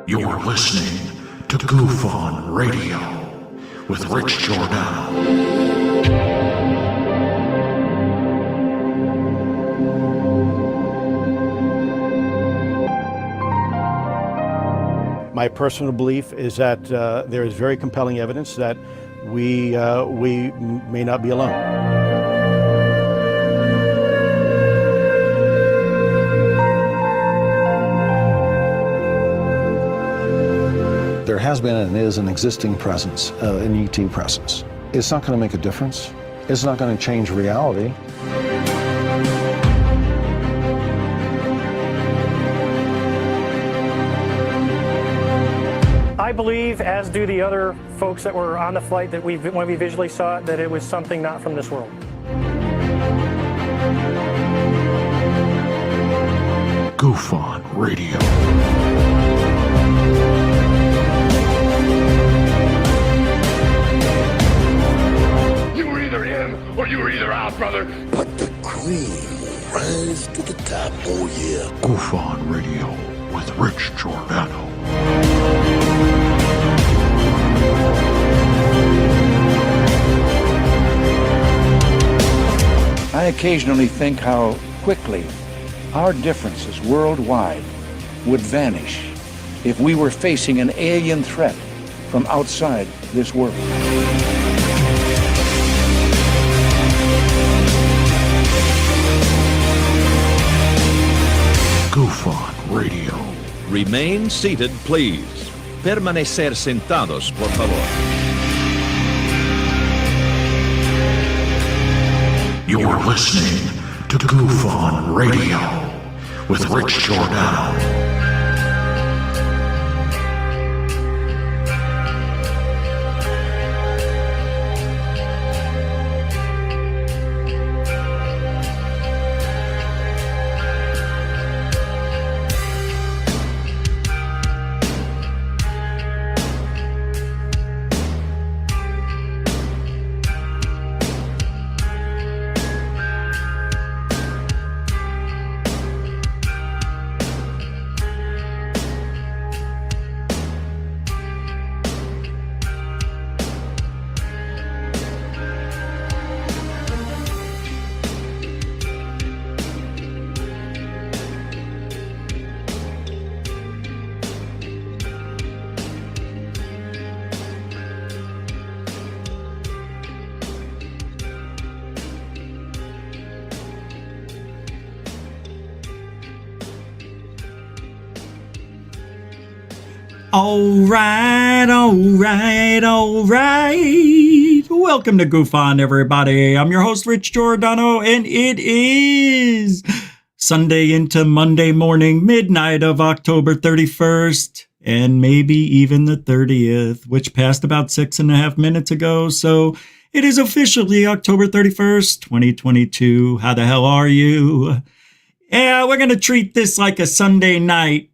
You're listening to UFO Radio with Rich Giordano. My personal belief is that there is very compelling evidence that we may not be alone. There has been and is an existing presence, an ET presence. It's not going to make a difference. It's not going to change reality. I believe, as do the other folks that were on the flight, that when we visually saw it, that it was something not from this world. UFO Radio. You were either in or you were either out, brother. But the cream will rise to the top, oh yeah. UFO Radio with Rich Giordano. I occasionally think how quickly our differences worldwide would vanish if we were facing an alien threat from outside this world. UFO Radio. Remain seated, please. Permanecer sentados, por favor. You're listening to UFO Radio with Rich Giordano. All right. Welcome to UFO, everybody. I'm your host, Rich Giordano, and it is Sunday into Monday morning, midnight of October 31st, and maybe even the 30th, which passed about 6.5 minutes ago. So it is officially October 31st, 2022. How the hell are you? Yeah, we're going to treat this like a Sunday night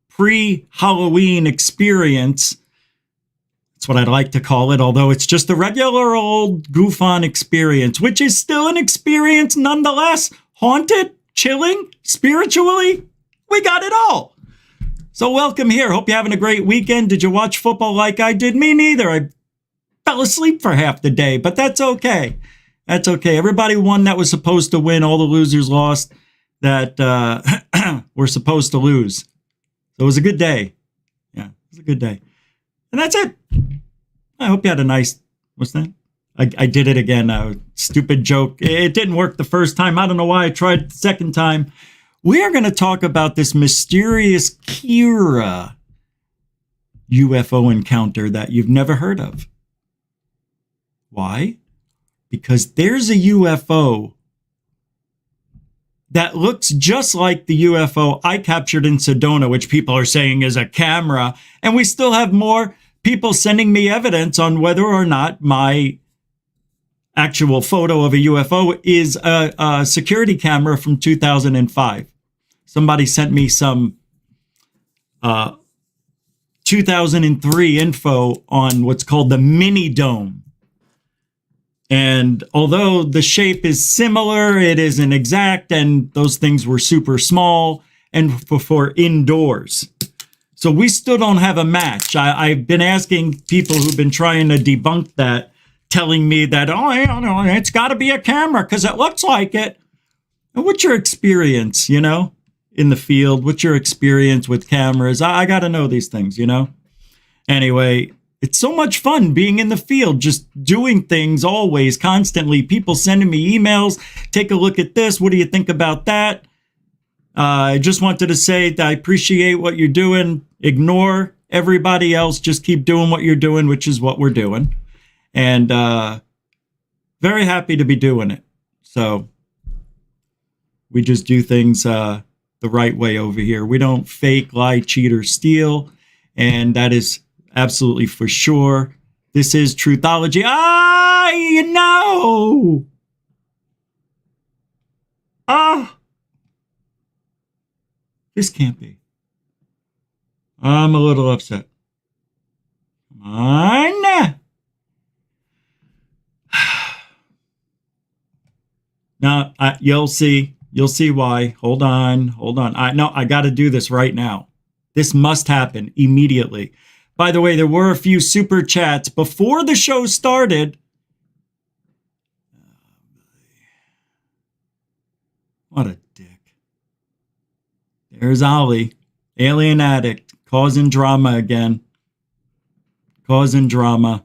pre-Halloween experience. That's what I'd like to call it, although it's just a regular old goof-on experience, which is still an experience nonetheless. Haunted, chilling, spiritually, we got it all. So welcome here. Hope you're having a great weekend. Did you watch football like I did? Me neither. I fell asleep for half the day, but that's okay. That's okay. Everybody won that was supposed to win. All the losers lost that were supposed to lose. So it was a good day. Yeah, it was a good day. And that's it. I hope you had a nice, what's that? I did it again. Stupid joke. It didn't work the first time. I don't know why I tried the second time. We are going to talk about this mysterious KERA UFO encounter that you've never heard of. Why? Because there's a UFO that looks just like the UFO I captured in Sedona, which people are saying is a camera. And we still have more people sending me evidence on whether or not my actual photo of a UFO is a security camera from 2005. Somebody sent me some 2003 info on what's called the mini dome. And although the shape is similar, it isn't exact, and those things were super small and for indoors. So we still don't have a match. I've been asking people who've been trying to debunk that, telling me that, oh, it's got to be a camera because it looks like it. And what's your experience, in the field? What's your experience with cameras? I got to know these things, Anyway, it's so much fun being in the field, just doing things always, constantly. People sending me emails. Take a look at this. What do you think about that? I just wanted to say that I appreciate what you're doing. Ignore everybody else. Just keep doing what you're doing, which is what we're doing. And very happy to be doing it. So we just do things the right way over here. We don't fake, lie, cheat, or steal. And that is absolutely for sure. This is Truthology. This can't be. I'm a little upset. Come on. Now, you'll see why. Hold on. I got to do this right now. This must happen immediately. By the way, there were a few super chats before the show started. What a dick. There's Ollie, alien addict, causing drama again. Causing drama.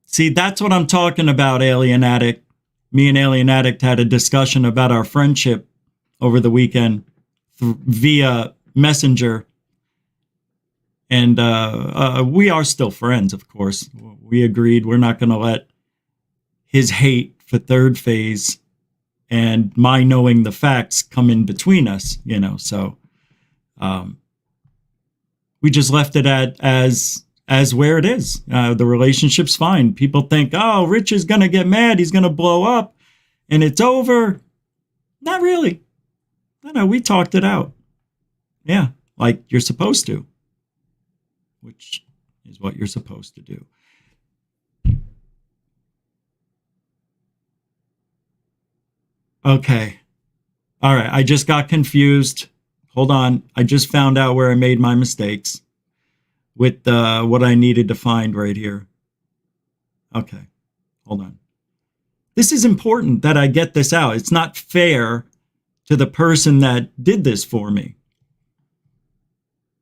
See, that's what I'm talking about, Alien Addict. Me and Alien Addict had a discussion about our friendship over the weekend via Messenger. And we are still friends, of course. We agreed we're not going to let his hate for Third Phase and my knowing the facts come in between us, So we just left it as where it is. The relationship's fine. People think, oh, Rich is going to get mad. He's going to blow up and it's over. Not really. No, we talked it out. Yeah, like you're supposed to, which is what you're supposed to do. Okay. All right. I just got confused. Hold on. I just found out where I made my mistakes with what I needed to find right here. Okay. Hold on. This is important that I get this out. It's not fair to the person that did this for me.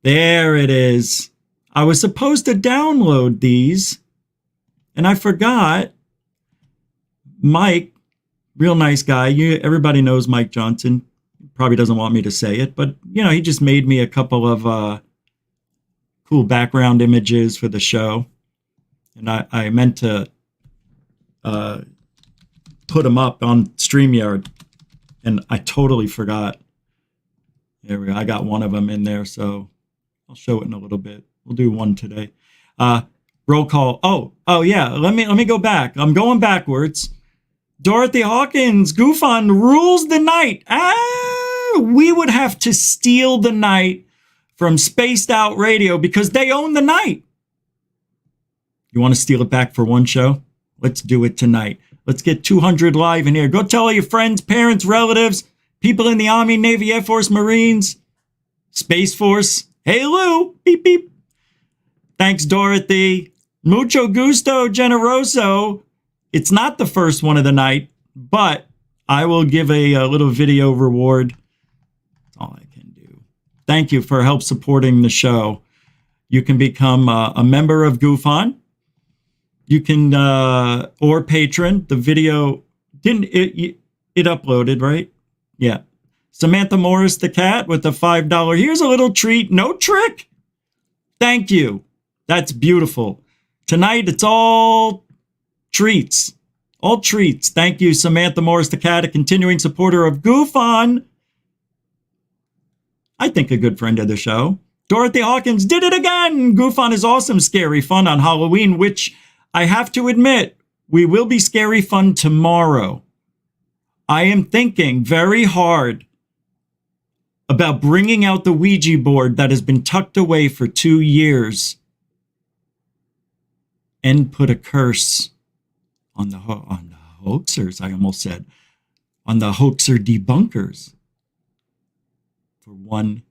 There it is. I was supposed to download these and I forgot. Mike, real nice guy. Everybody knows Mike Johnson. Probably doesn't want me to say it, but he just made me a couple of cool background images for the show. And I meant to put them up on StreamYard and I totally forgot. There we go. I got one of them in there, so I'll show it in a little bit. We'll do one today. Roll call. Oh yeah. Let me go back. I'm going backwards. Dorothy Hawkins, Goofon rules the night. We would have to steal the night from Spaced Out Radio because they own the night. You want to steal it back for one show? Let's do it tonight. Let's get 200 live in here. Go tell all your friends, parents, relatives, people in the Army, Navy, Air Force, Marines, Space Force. Hey, Lou. Beep, beep. Thanks, Dorothy. Mucho gusto, generoso. It's not the first one of the night, but I will give a little video reward. That's all I can do. Thank you for help supporting the show. You can become a member of Goofon. You can, or patron. The video, it uploaded, right? Yeah. Samantha Morris, the cat, with the $5. Here's a little treat. No trick. Thank you. That's beautiful. Tonight, it's all treats. All treats. Thank you, Samantha Morris, the cat, a continuing supporter of Goofon. I think a good friend of the show. Dorothy Hawkins did it again. Goofon is awesome, scary fun on Halloween, which I have to admit, we will be scary fun tomorrow. I am thinking very hard about bringing out the Ouija board that has been tucked away for 2 years and put a curse on the hoaxers, I almost said, on the hoaxer debunkers. for one.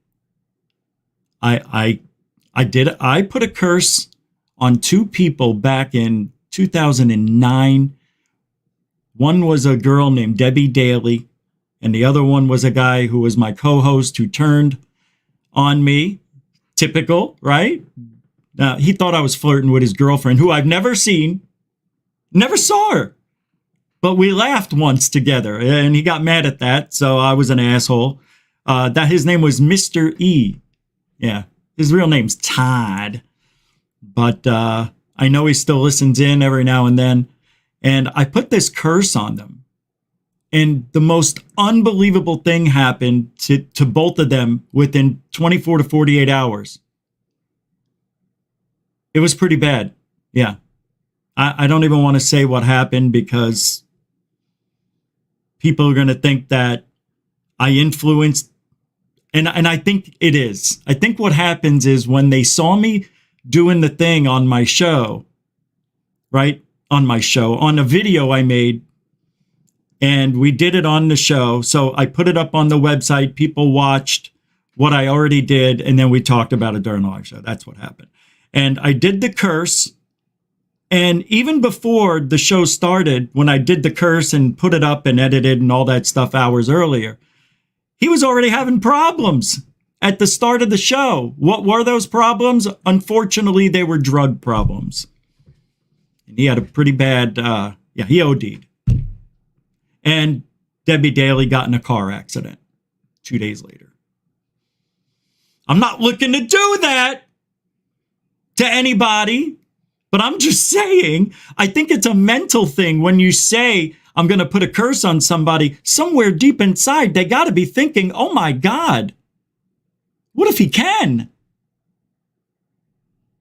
I put a curse on two people back in 2009. One was a girl named Debbie Daly, and the other one was a guy who was my co-host who turned on me. Typical, right? He thought I was flirting with his girlfriend, who I've never seen, never saw her. But we laughed once together, and he got mad at that, so I was an asshole. That his name was Mr. E. Yeah, his real name's Todd. But I know he still listens in every now and then. And I put this curse on them. And the most unbelievable thing happened to both of them within 24 to 48 hours. It was pretty bad. Yeah. I don't even want to say what happened because people are going to think that I influenced. And I think it is. I think what happens is when they saw me doing the thing on my show, right? On a video I made, and we did it on the show. So I put it up on the website. People watched what I already did, and then we talked about it during the live show. That's what happened. And I did the curse. And even before the show started, when I did the curse and put it up and edited and all that stuff hours earlier, he was already having problems at the start of the show. What were those problems? Unfortunately, they were drug problems. And he had a pretty bad, he OD'd. And Debbie Daly got in a car accident 2 days later. I'm not looking to do that to anybody, but I'm just saying, I think it's a mental thing when you say, I'm going to put a curse on somebody. Somewhere deep inside, they got to be thinking, oh my God, what if he can?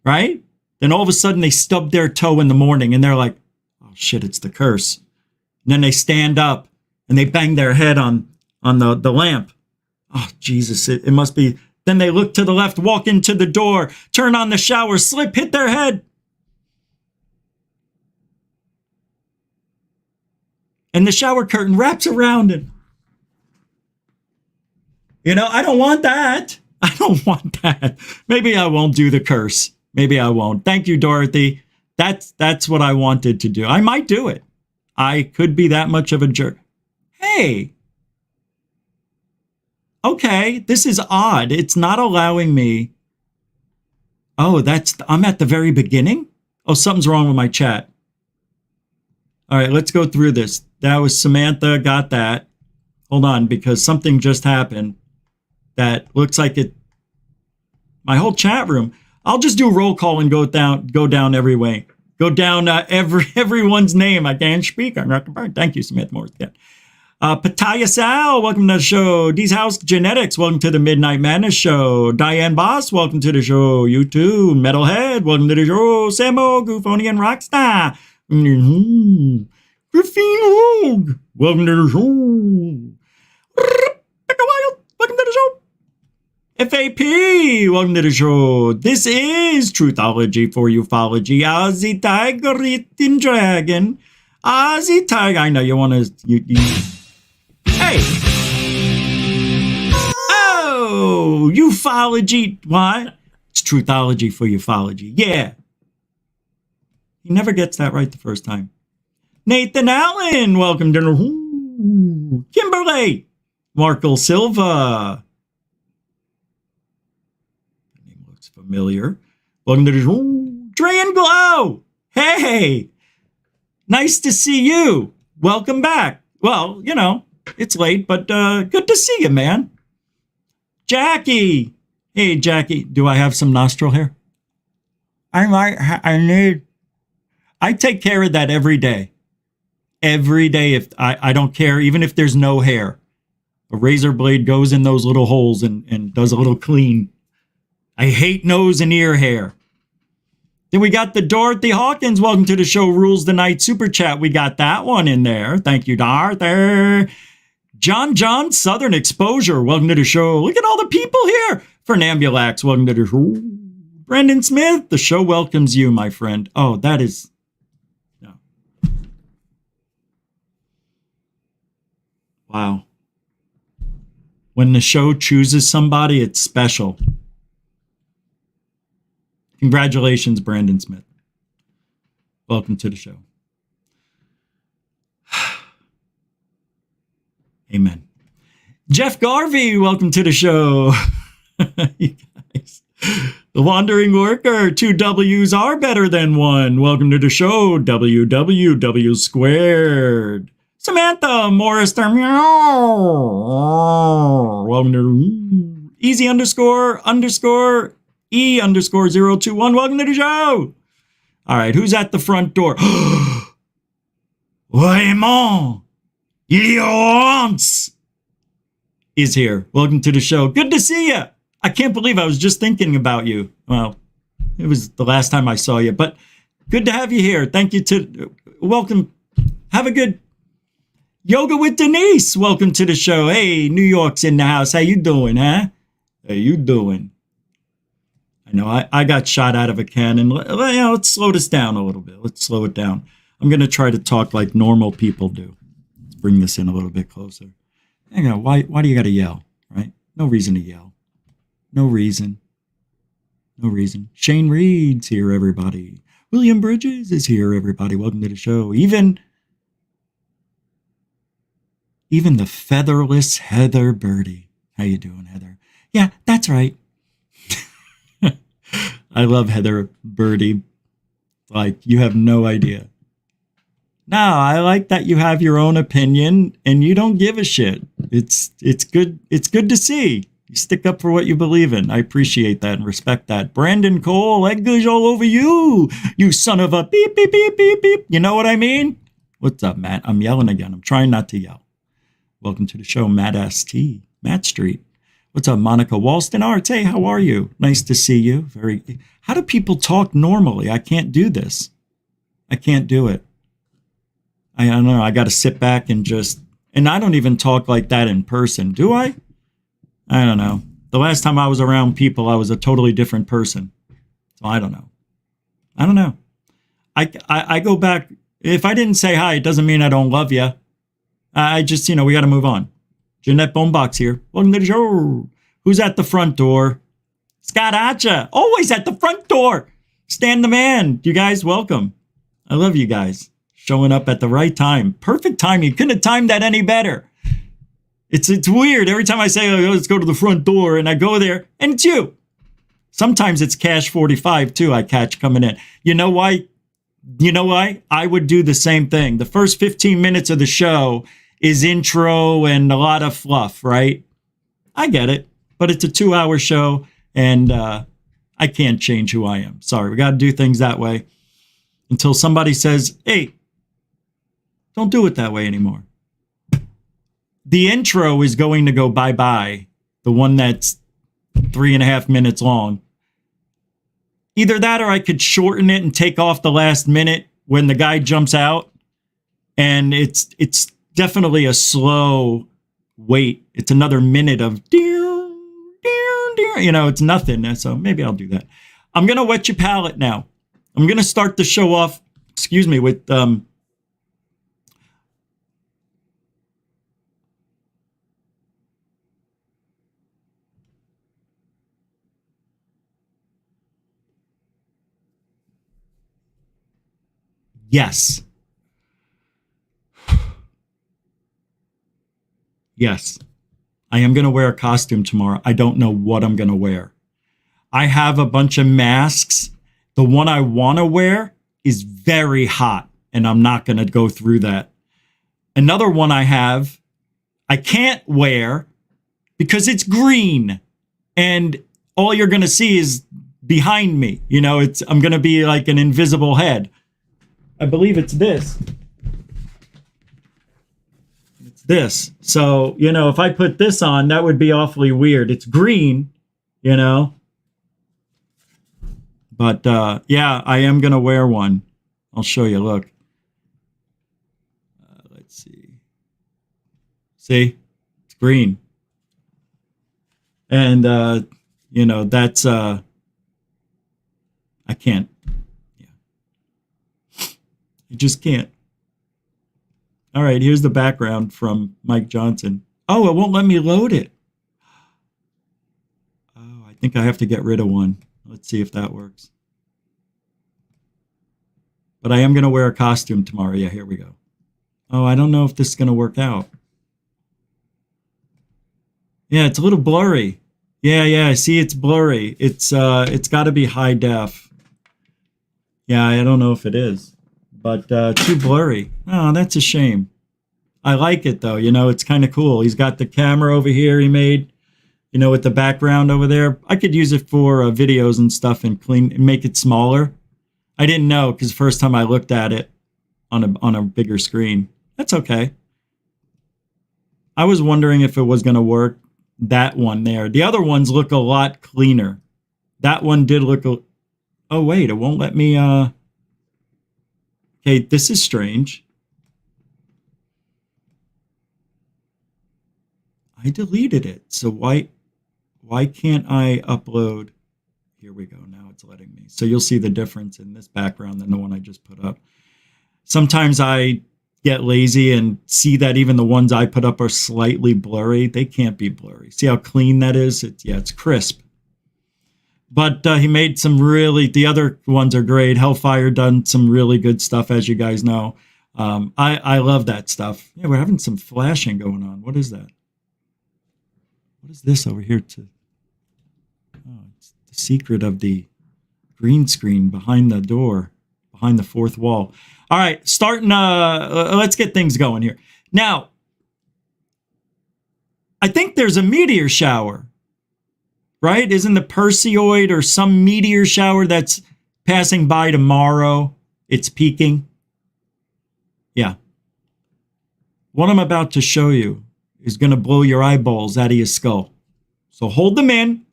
Right? Then all of a sudden they stub their toe in the morning and they're like, oh shit, it's the curse. And then they stand up and they bang their head on the lamp. Oh, Jesus, it must be. Then they look to the left, walk into the door, turn on the shower, slip, hit their head. And the shower curtain wraps around it. You know, I don't want that. I don't want that. Maybe I won't do the curse. Maybe I won't. Thank you, Dorothy. That's what I wanted to do. I might do it. I could be that much of a jerk. Hey. Okay, this is odd. It's not allowing me. Oh, I'm at the very beginning? Oh, something's wrong with my chat. All right, let's go through this. That was Samantha, got that. Hold on, because something just happened that looks like it. My whole chat room. I'll just do a roll call and go down every way. Go down everyone's name. I can't speak. I'm not the part. Thank you, Samantha Morris. Yeah. Pataya Sal, welcome to the show. D's House Genetics, welcome to the Midnight Madness show. Diane Boss, welcome to the show. You too. Metalhead, welcome to the show. Samo, Goofonian Rockstar. Griffin Rogue, welcome to the show. Welcome to the show. FAP, welcome to the show. This is Truthology for Ufology. Ozzy Tiger Eating Dragon. Ozzy Tiger. I know you want to. Hey. Oh, ufology. What? It's Truthology for Ufology. Yeah. He never gets that right the first time. Nathan Allen, welcome to the Kimberly. Marco Silva. The name looks familiar. Welcome to the Dre and Glow. Hey. Nice to see you. Welcome back. Well, you know, it's late, but good to see you, man. Jackie. Hey, Jackie. Do I have some nostril hair? I take care of that every day. Every day, if I don't care, even if there's no hair. A razor blade goes in those little holes and does a little clean. I hate nose and ear hair. Then we got the Dorothy Hawkins. Welcome to the show. Rules the Night Super Chat. We got that one in there. Thank you, Darther. John Southern Exposure. Welcome to the show. Look at all the people here. Fernambulax. Welcome to the show. Brendan Smith. The show welcomes you, my friend. Oh, that is... No. Wow. When the show chooses somebody, it's special. Congratulations, Brandon Smith. Welcome to the show. Amen. Jeff Garvey, welcome to the show. You guys. The Wandering Worker, 2 W's are better than 1. Welcome to the show, WWW squared. Samantha Morris, welcome to easy underscore E underscore 021. Welcome to the show. All right, who's at the front door? Raymond Leonce is here. Welcome to the show. Good to see you. I can't believe I was just thinking about you. Well, it was the last time I saw you, but good to have you here. Thank you to welcome. Have a good Yoga with Denise. Welcome to the show. Hey, New York's in the house. How you doing, huh? How you doing? I know I got shot out of a cannon. Let's slow this down a little bit. Let's slow it down. I'm going to try to talk like normal people do. Let's bring this in a little bit closer. Hang on. Why do you got to yell, right? No reason to yell. No reason. No reason. Shane Reed's here, everybody. William Bridges is here, everybody. Welcome to the show. Even the featherless Heather Birdie. How you doing, Heather? Yeah, that's right. I love Heather Birdie. Like, you have no idea. No, I like that you have your own opinion and you don't give a shit. It's good. It's good to see. You stick up for what you believe in. I appreciate that and respect that. Brandon Cole, egg goes all over you. You son of a beep, beep, beep, beep, beep. You know what I mean? What's up, Matt? I'm yelling again. I'm trying not to yell. Welcome to the show, Matt S.T. Matt Street. What's up, Monica Walston Arts? Hey, how are you? Nice to see you. How do people talk normally? I can't do this. I can't do it. I don't know. I got to sit back and I don't even talk like that in person. Do I? I don't know. The last time I was around people, I was a totally different person. So I don't know. I go back. If I didn't say hi, it doesn't mean I don't love you. I just, we got to move on. Jeanette Bonebox here. Welcome to the show. Who's at the front door? Scott Acha. Always at the front door. Stan the man. You guys, welcome. I love you guys. Showing up at the right time. Perfect time. You couldn't have timed that any better. It's weird. Every time I say, oh, let's go to the front door, and I go there, and it's you. Sometimes it's Cash 45, too, I catch coming in. You know why? I would do the same thing. The first 15 minutes of the show is intro and a lot of fluff, right? I get it, but it's a 2-hour show, and I can't change who I am. Sorry, we got to do things that way until somebody says, hey, don't do it that way anymore. The intro is going to go bye-bye, the one that's 3.5 minutes long. Either that or I could shorten it and take off the last minute when the guy jumps out, and it's definitely a slow wait. It's another minute of it's nothing. So maybe I'll do that. I'm going to wet your palate now. I'm going to start the show off, with yes. Yes, I am going to wear a costume tomorrow. I don't know what I'm going to wear. I have a bunch of masks. The one I want to wear is very hot, and I'm not going to go through that. Another one I can't wear because it's green, and all you're going to see is behind me. I'm going to be like an invisible head. I believe it's this. This. So, if I put this on, that would be awfully weird. It's green, But, yeah, I am going to wear one. I'll show you. Look. Let's see. See? It's green. And, that's, I can't. Yeah. I just can't. All right, here's the background from Mike Johnson. Oh, it won't let me load it. think I have to get rid of one. Let's see if that works. But I am going to wear a costume tomorrow. Yeah, here we go. Oh, I don't know if this is going to work out. Yeah, it's a little blurry. Yeah, I see it's blurry. It's got to be high def. Yeah, I don't know if it is. But too blurry. Oh, that's a shame. I like it, though. You know, it's kind of cool. He's got the camera over here he made, you know, with the background over there. I could use it for videos and stuff and make it smaller. I didn't know because the first time I looked at it on a bigger screen. That's okay. I was wondering if it was going to work, that one there. The other ones look a lot cleaner. That one did look oh, wait, it won't let me... Okay, this is strange. I deleted it, so why can't I upload? Here we go, now it's letting me. So you'll see the difference in this background than the one I just put up. Sometimes I get lazy and see that even the ones I put up are slightly blurry. They can't be blurry. See how clean that is? It's crisp. But he made some the other ones are great. Hellfire done some really good stuff, as you guys know. I love that stuff. Yeah, we're having some flashing going on. What is that? What is this over here? Oh, it's the secret of the green screen behind the door, behind the fourth wall. All right, let's get things going here. Now, I think there's a meteor shower, right? Isn't the Perseid or some meteor shower that's passing by tomorrow? It's peaking. Yeah. What I'm about to show you is going to blow your eyeballs out of your skull. So hold them in.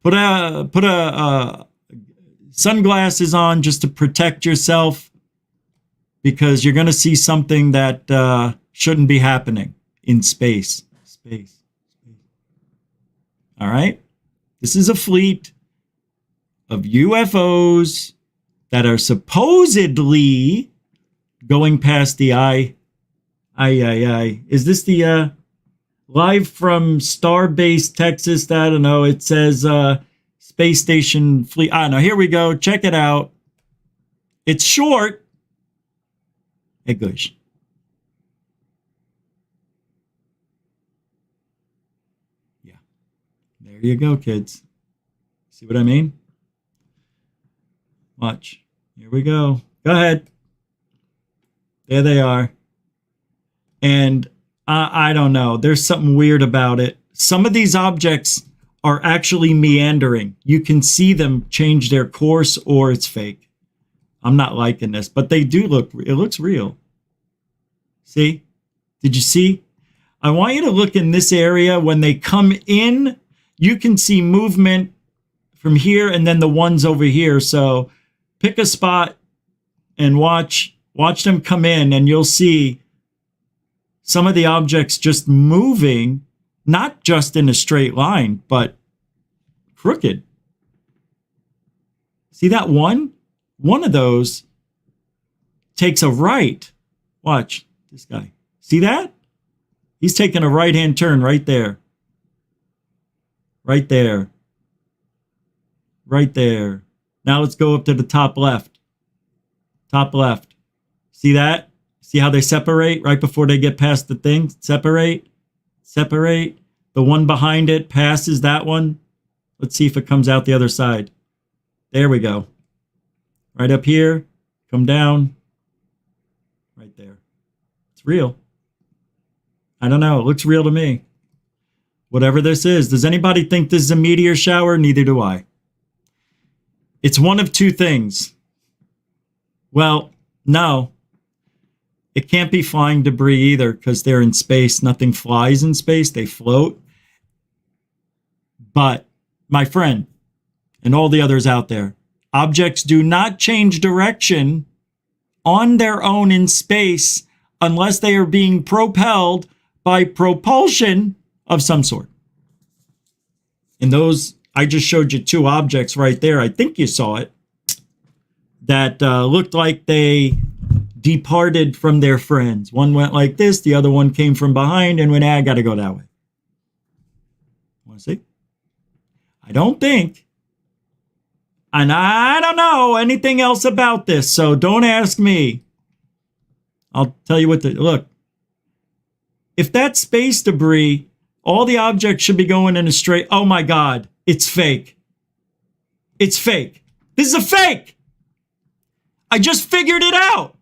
Put a sunglasses on just to protect yourself, because you're going to see something that shouldn't be happening in space. All right? This is a fleet of UFOs that are supposedly going past the eye. Is this the live from Starbase, Texas? I don't know. It says space station fleet. I don't know. Here we go. Check it out. It's short. English. Yeah. There you go, kids. See what I mean? Watch. Here we go. Go ahead. There they are. And I don't know. There's something weird about it. Some of these objects are actually meandering. You can see them change their course, or it's fake. I'm not liking this, but they do it looks real. See? Did you see? I want you to look in this area. When they come in, you can see movement from here and then the ones over here. So pick a spot and watch them come in, and you'll see some of the objects just moving, not just in a straight line, but crooked. See that one? One of those takes a right. Watch this guy. See that? He's taking a right-hand turn right there. Right there. Right there. Now let's go up to the top left. Top left. See that? See how they separate right before they get past the thing? Separate. Separate. The one behind it passes that one. Let's see if it comes out the other side. There we go. Right up here. Come down. Right there. It's real. I don't know. It looks real to me. Whatever this is. Does anybody think this is a meteor shower? Neither do I. It's one of two things. Well, no. It can't be flying debris either, because they're in space. Nothing flies in space. They float. But, my friend, and all the others out there, objects do not change direction on their own in space unless they are being propelled by propulsion of some sort. And those, I just showed you two objects right there. I think you saw it. That looked like they departed from their friends. One went like this, the other one came from behind and went, I gotta go that way. Want to see? I don't think. And I don't know anything else about this, so don't ask me. I'll tell you what look. If that's space debris, all the objects should be going in a straight. Oh my God, it's fake. It's fake. This is a fake. I just figured it out.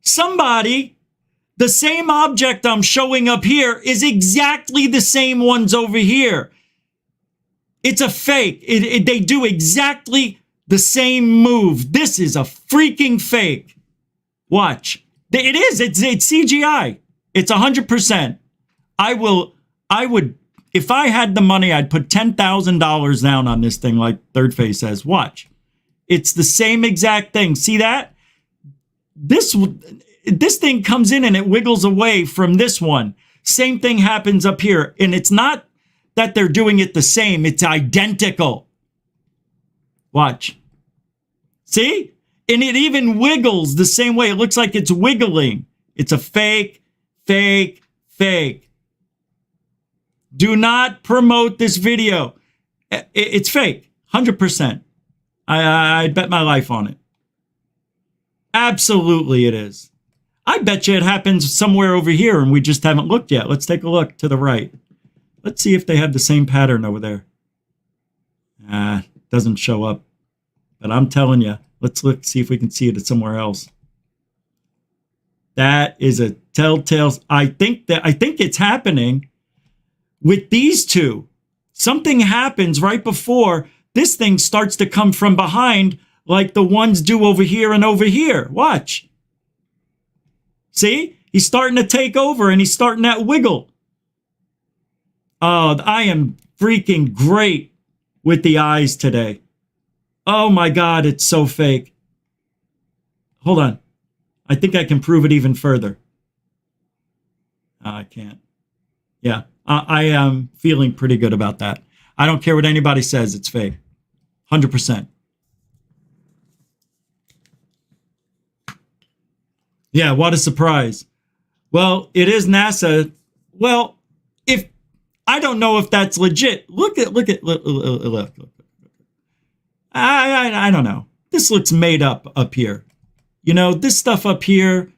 Somebody, the same object I'm showing up here is exactly the same ones over here. It's a fake. They do exactly the same move. This is a freaking fake. Watch. It is. It's CGI. It's 100%. I would, if I had the money, I'd put $10,000 down on this thing, like Third Face says. Watch. It's the same exact thing. See that? This thing comes in and it wiggles away from this one. Same thing happens up here. And it's not that they're doing it the same. It's identical. Watch. See? And it even wiggles the same way. It looks like it's wiggling. It's a fake, fake, fake. Do not promote this video. It's fake. 100%. I'd bet my life on it. Absolutely it is. I bet you it happens somewhere over here and we just haven't looked yet. Let's take a look to the right. Let's see if they have the same pattern over there. Doesn't show up. But I'm telling you, let's look, see if we can see it somewhere else. That is a telltale. I think it's happening with these two. Something happens right before this thing starts to come from behind like the ones do over here and over here. Watch. See? He's starting to take over and he's starting that wiggle. Oh, I am freaking great with the eyes today. Oh my God, it's so fake. Hold on. I think I can prove it even further. I can't. Yeah, I am feeling pretty good about that. I don't care what anybody says, it's fake. 100%. Yeah, what a surprise. Well, it is NASA. Well, if I don't know if that's legit. Look. I don't know. This looks made up here. You know, this stuff up here.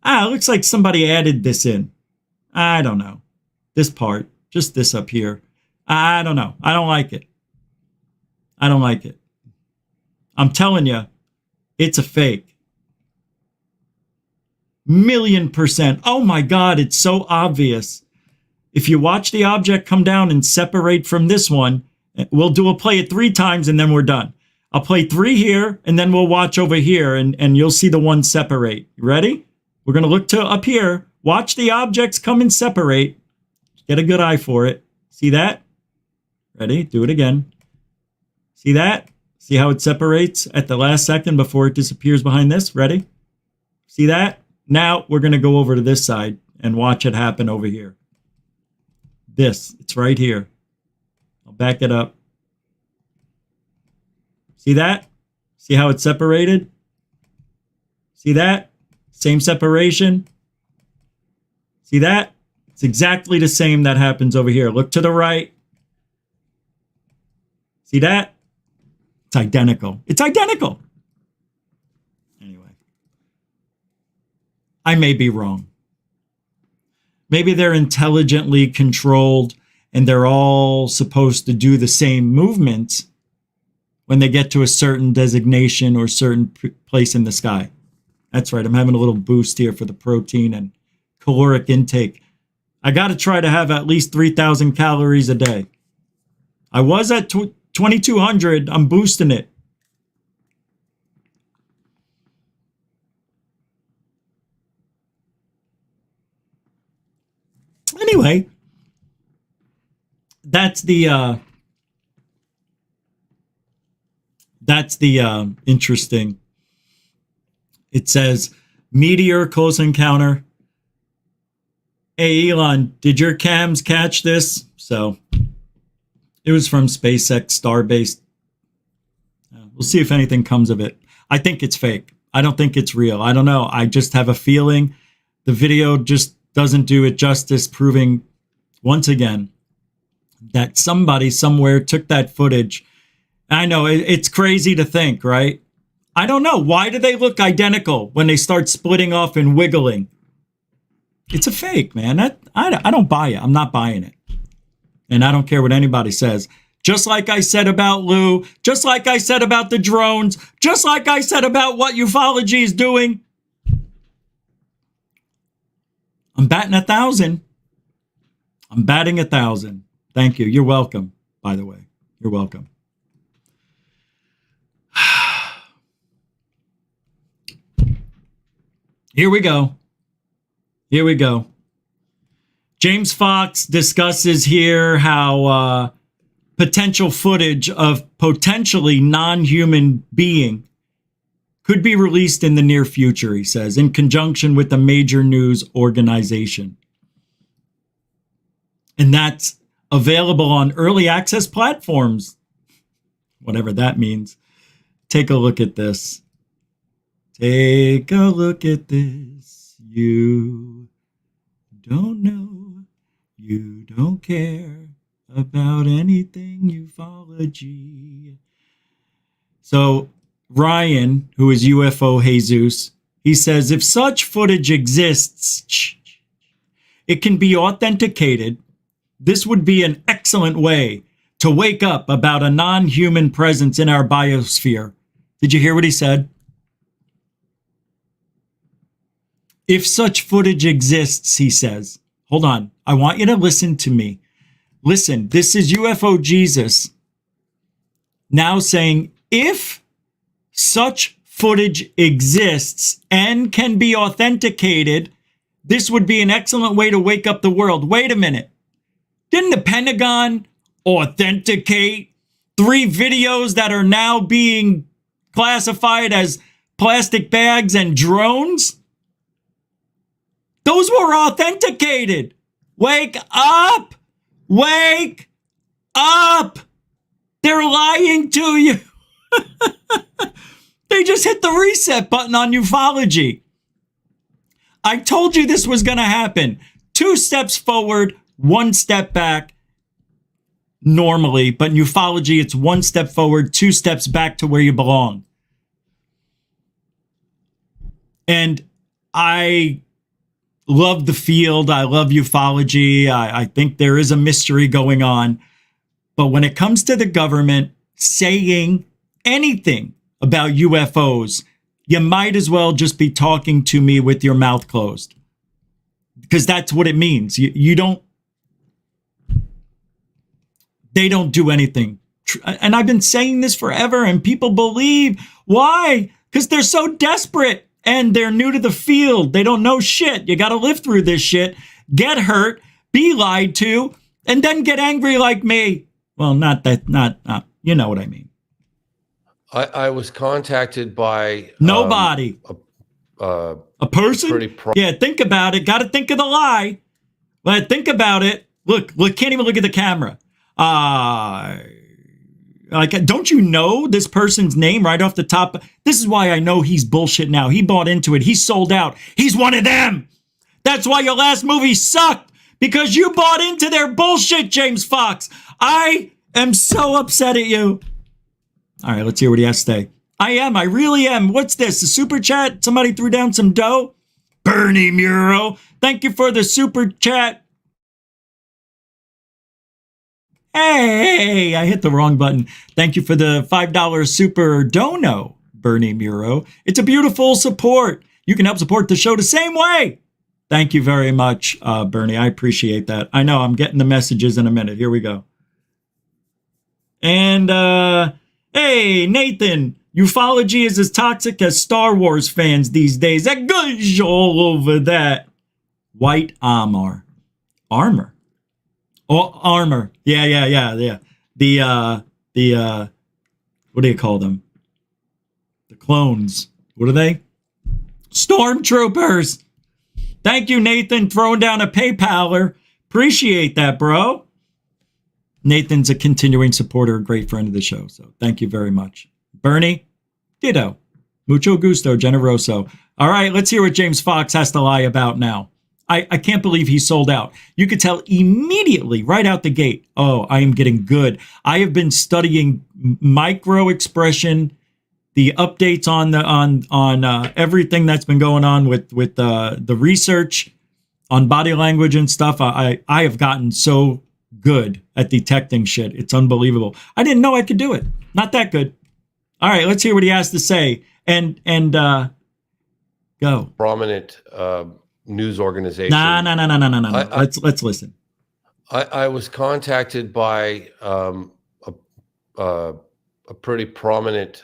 It looks like somebody added this in. I don't know. This part, just this up here. I don't know. I don't like it. I don't like it. I'm telling you, it's a fake. 1,000,000%. Oh my God, it's so obvious. If you watch the object come down and separate from this one, we'll play it 3 times and then we're done. I'll play 3 here and then we'll watch over here and you'll see the one separate. You ready? We're going to look to up here. Watch the objects come and separate. Get a good eye for it. See that? Ready? Do it again. See that? See how it separates at the last second before it disappears behind this? Ready? See that? Now we're going to go over to this side and watch it happen over here. It's right here. I'll back it up. See that? See how it's separated? See that? Same separation. See that? It's exactly the same that happens over here. Look to the right. See that? It's identical. It's identical. Anyway. I may be wrong. Maybe they're intelligently controlled and they're all supposed to do the same movements when they get to a certain designation or certain place in the sky. That's right. I'm having a little boost here for the protein and caloric intake. I got to try to have at least 3,000 calories a day. I was at 2,200. I'm boosting it. Anyway, that's the interesting. It says meteor close encounter. Hey Elon, did your cams catch this? So it was from SpaceX Starbase. We'll see if anything comes of it. I think it's fake. I don't think it's real. I don't know. I just have a feeling the video just doesn't do it justice, proving once again that somebody somewhere took that footage. I know it's crazy to think, right? I don't know. Why do they look identical when they start splitting off and wiggling? It's a fake, man. I don't buy it. I'm not buying it. And I don't care what anybody says. Just like I said about Lou, just like I said about the drones, just like I said about what ufology is doing. I'm batting 1,000. I'm batting 1,000. Thank you. You're welcome, by the way. You're welcome. Here we go. Here we go. James Fox discusses here how potential footage of potentially non-human being could be released in the near future, he says, in conjunction with a major news organization. And that's available on early access platforms, whatever that means. Take a look at this. Take a look at this. You don't know. You don't care about anything ufology. So Ryan, who is UFO Jesus, he says, if such footage exists, it can be authenticated. This would be an excellent way to wake up about a non-human presence in our biosphere. Did you hear what he said? If such footage exists, he says, hold on, I want you to listen to me. Listen, this is UFO Jesus now saying, if such footage exists and can be authenticated, this would be an excellent way to wake up the world. Wait a minute. Didn't the Pentagon authenticate 3 videos that are now being classified as plastic bags and drones? Those were authenticated. Wake up! Wake up! They're lying to you. They just hit the reset button on ufology. I told you this was going to happen. 2 steps forward, 1 step back. Normally, but in ufology, it's 1 step forward, 2 steps back to where you belong. And I love the field. I love ufology. I think there is a mystery going on. But when it comes to the government saying anything about UFOs, you might as well just be talking to me with your mouth closed. Because that's what it means. You don't, they don't do anything. And I've been saying this forever and people believe. Why? Because they're so desperate and they're new to the field. They don't know shit. You got to live through this shit, get hurt, be lied to, and then get angry like me. Well, not you know what I mean. I was contacted by nobody. A person? Yeah, think about it. Got to think of the lie. But think about it. Look, can't even look at the camera. Like, don't you know this person's name right off the top? This is why I know he's bullshit now. He bought into it. He sold out. He's one of them. That's why your last movie sucked, because you bought into their bullshit, James Fox. I am so upset at you. All right, let's hear what he has to say. I really am. What's this? A super chat? Somebody threw down some dough? Bernie Muro, thank you for the super chat. Hey, I hit the wrong button. Thank you for the $5 super dono, Bernie Muro. It's a beautiful support. You can help support the show the same way. Thank you very much, Bernie. I appreciate that. I know I'm getting the messages in a minute. Here we go. And, hey, Nathan, ufology is as toxic as Star Wars fans these days. That goes all over that. White armor. Armor. Oh, armor. Yeah. The what do you call them? The clones. What are they? Stormtroopers. Thank you, Nathan, throwing down a PayPaler. Appreciate that, bro. Nathan's a continuing supporter, a great friend of the show. So thank you very much. Bernie, ditto. Mucho gusto, generoso. All right, let's hear what James Fox has to lie about now. I can't believe he sold out. You could tell immediately right out the gate, oh, I am getting good. I have been studying micro expression, the updates on everything that's been going on with the research on body language and stuff. I have gotten so good at detecting shit. It's unbelievable. I didn't know I could do it. Not that good. All right, let's hear what he has to say. And go. Prominent news organization. No. Let's listen. I was contacted by a pretty prominent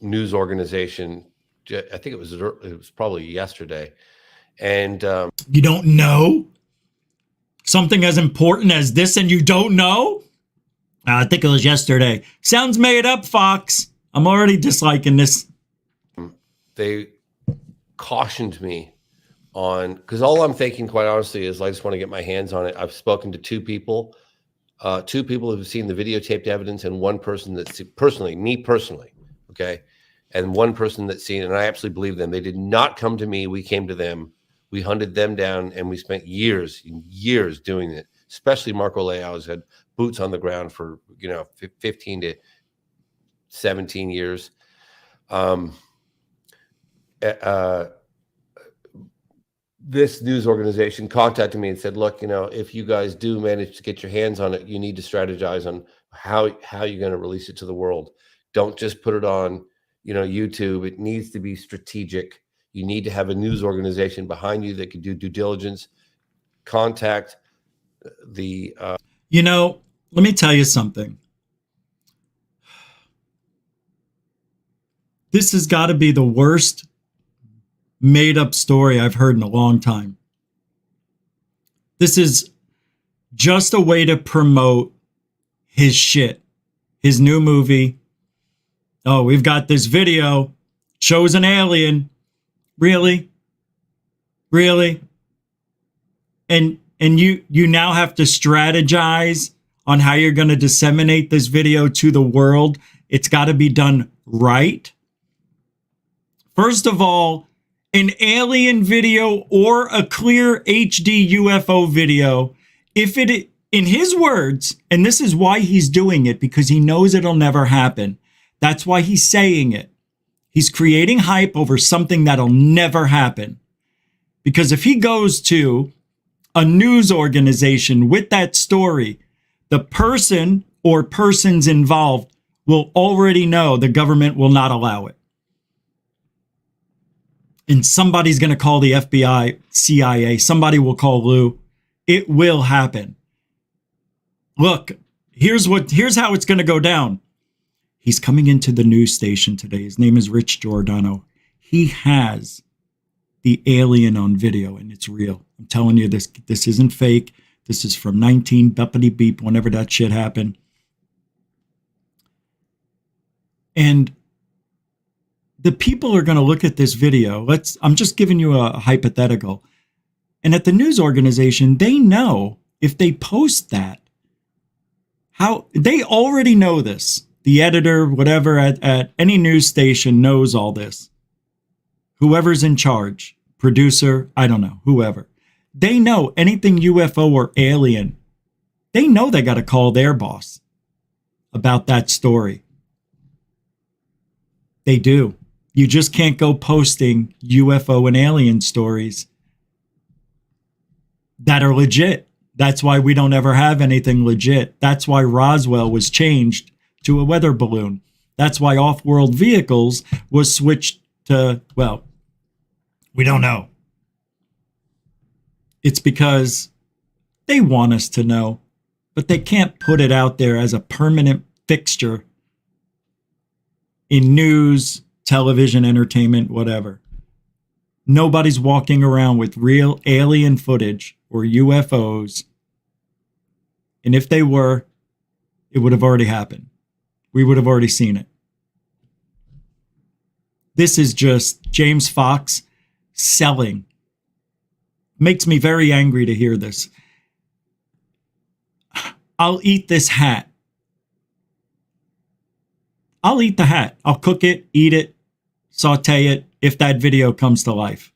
news organization. I think it was probably yesterday, and you don't know something as important as this, and you don't know? I think it was yesterday. Sounds made up, Fox. I'm already disliking this. They cautioned me on, because all I'm thinking, quite honestly, is I just want to get my hands on it. I've spoken to two people who've seen the videotaped evidence, and one person that's me personally, okay, and one person that's seen it, and I absolutely believe them. They did not come to me. We came to them. We hunted them down, and we spent years doing it. Especially Marco Leao's had boots on the ground for 15 to 17 years. This news organization contacted me and said, look, if you guys do manage to get your hands on it, you need to strategize on how you're going to release it to the world. Don't just put it on, YouTube. It needs to be strategic. You need to have a news organization behind you that can do due diligence. Contact the... let me tell you something. This has got to be the worst made up story I've heard in a long time. This is just a way to promote his shit, his new movie. Oh, we've got this video, shows an alien. Really? And you now have to strategize on how you're going to disseminate this video to the world. It's got to be done right. First of all, an alien video or a clear HD UFO video, if it, in his words, and this is why he's doing it, because he knows it'll never happen. That's why he's saying it. He's creating hype over something that'll never happen. Because if he goes to a news organization with that story, the person or persons involved will already know the government will not allow it. And somebody's going to call the FBI, CIA. Somebody will call Lou. It will happen. Look, here's how it's going to go down. He's coming into the news station today. His name is Rich Giordano. He has the alien on video, and it's real. I'm telling you, this isn't fake. This is from 19 beepity beep, whenever that shit happened. And the people are going to look at this video. I'm just giving you a hypothetical. And at the news organization, they know if they post that, how they already know this. The editor, whatever, at any news station knows all this. Whoever's in charge, producer, I don't know, whoever. They know anything UFO or alien. They know they got to call their boss about that story. They do. You just can't go posting UFO and alien stories that are legit. That's why we don't ever have anything legit. That's why Roswell was changed to a weather balloon. That's why off-world vehicles was switched to, well, we don't know. It's because they want us to know, but they can't put it out there as a permanent fixture in news, television, entertainment, whatever. Nobody's walking around with real alien footage or UFOs. And if they were, it would have already happened. We would have already seen it. This is just James Fox selling. Makes me very angry to hear this. I'll eat this hat. I'll eat the hat. I'll cook it, eat it, saute it if that video comes to life.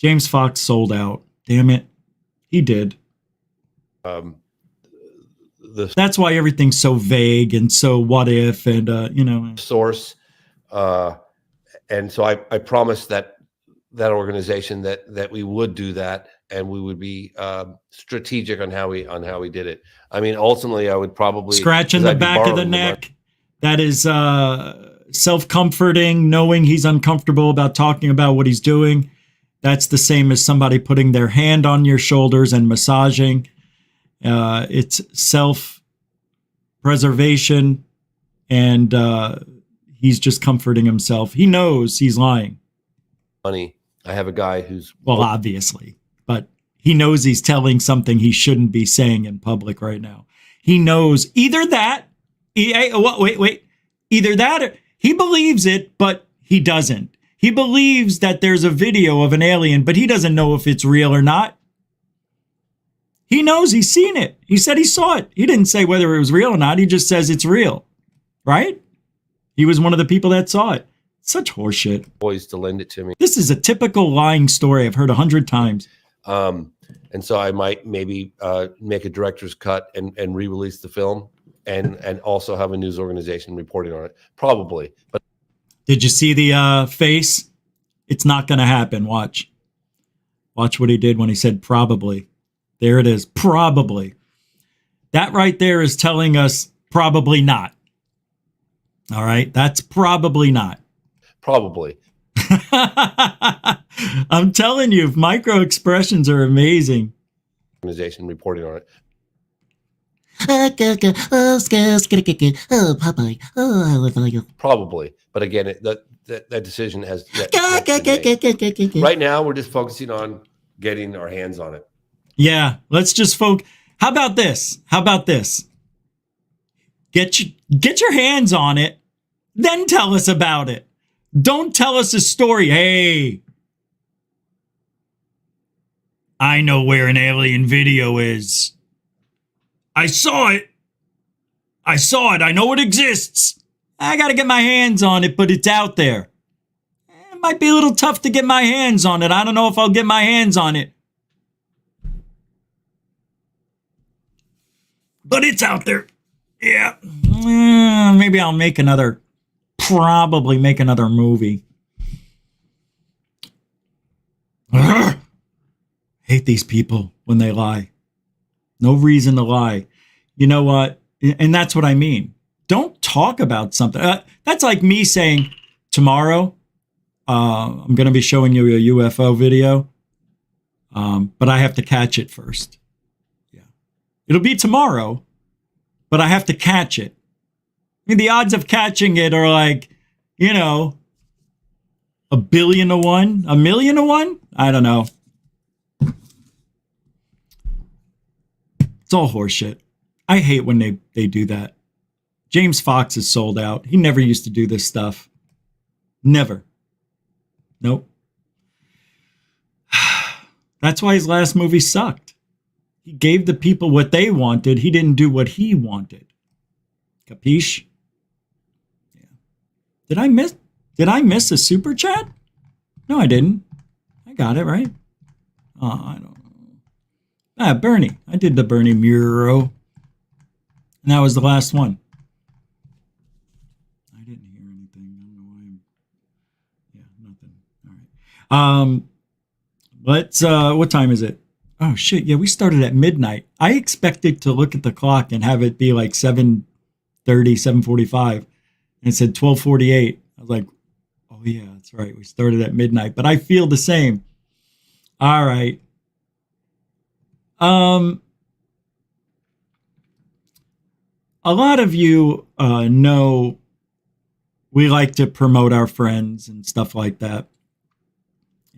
James Fox sold out. Damn it. He did. That's why everything's so vague and so what if and, source. And so I promised that organization that we would do that and we would be strategic on how we did it. I mean, ultimately, I would probably scratch in the back of the neck. That is self-comforting, knowing he's uncomfortable about talking about what he's doing. That's the same as somebody putting their hand on your shoulders and massaging. It's self-preservation, and he's just comforting himself. He knows he's lying. Funny. I have a guy who's... Well, obviously. But he knows he's telling something he shouldn't be saying in public right now. He knows either that... Wait. Either that or he believes it, but he doesn't. He believes that there's a video of an alien, but he doesn't know if it's real or not. He knows he's seen it. He said he saw it. He didn't say whether it was real or not. He just says it's real. Right? He was one of the people that saw it. Such horseshit. Boys to lend it to me. This is a typical lying story I've heard 100 times. And so I might maybe make a director's cut and re-release the film and also have a news organization reporting on it. Probably. But did you see the face? It's not going to happen. Watch what he did when he said probably. There it is. Probably. That right there is telling us probably not. All right. That's probably not. Probably. I'm telling you, micro expressions are amazing. Organization reporting on it. Probably. But again, that decision has... Right now, we're just focusing on getting our hands on it. Yeah, let's just focus. How about this? Get your hands on it, then tell us about it. Don't tell us a story. Hey, I know where an alien video is. I saw it. I know it exists. I got to get my hands on it, but it's out there. It might be a little tough to get my hands on it. I don't know if I'll get my hands on it. But it's out there. Yeah. Maybe I'll probably make another movie. Hate these people when they lie. No reason to lie. You know what? And that's what I mean. Don't talk about something. That's like me saying, tomorrow, I'm going to be showing you a UFO video, but I have to catch it first. Yeah. It'll be tomorrow, but I have to catch it. I mean, the odds of catching it are like, 1 billion to 1, 1 million to 1. I don't know. It's all horseshit. I hate when they do that. James Fox is sold out. He never used to do this stuff. Never. Nope. That's why his last movie sucked. He gave the people what they wanted. He didn't do what he wanted. Capiche? Yeah. Did I miss a super chat? No, I didn't. I got it, right? I don't know. Bernie. I did the Bernie Muro. And that was the last one. I didn't hear anything. I don't know why nothing. All right. Let's what time is it? Oh shit, yeah, we started at midnight. I expected to look at the clock and have it be like 7:30, 7:45. And it said 12:48. I was like, oh yeah, that's right. We started at midnight, but I feel the same. All right. A lot of you know we like to promote our friends and stuff like that.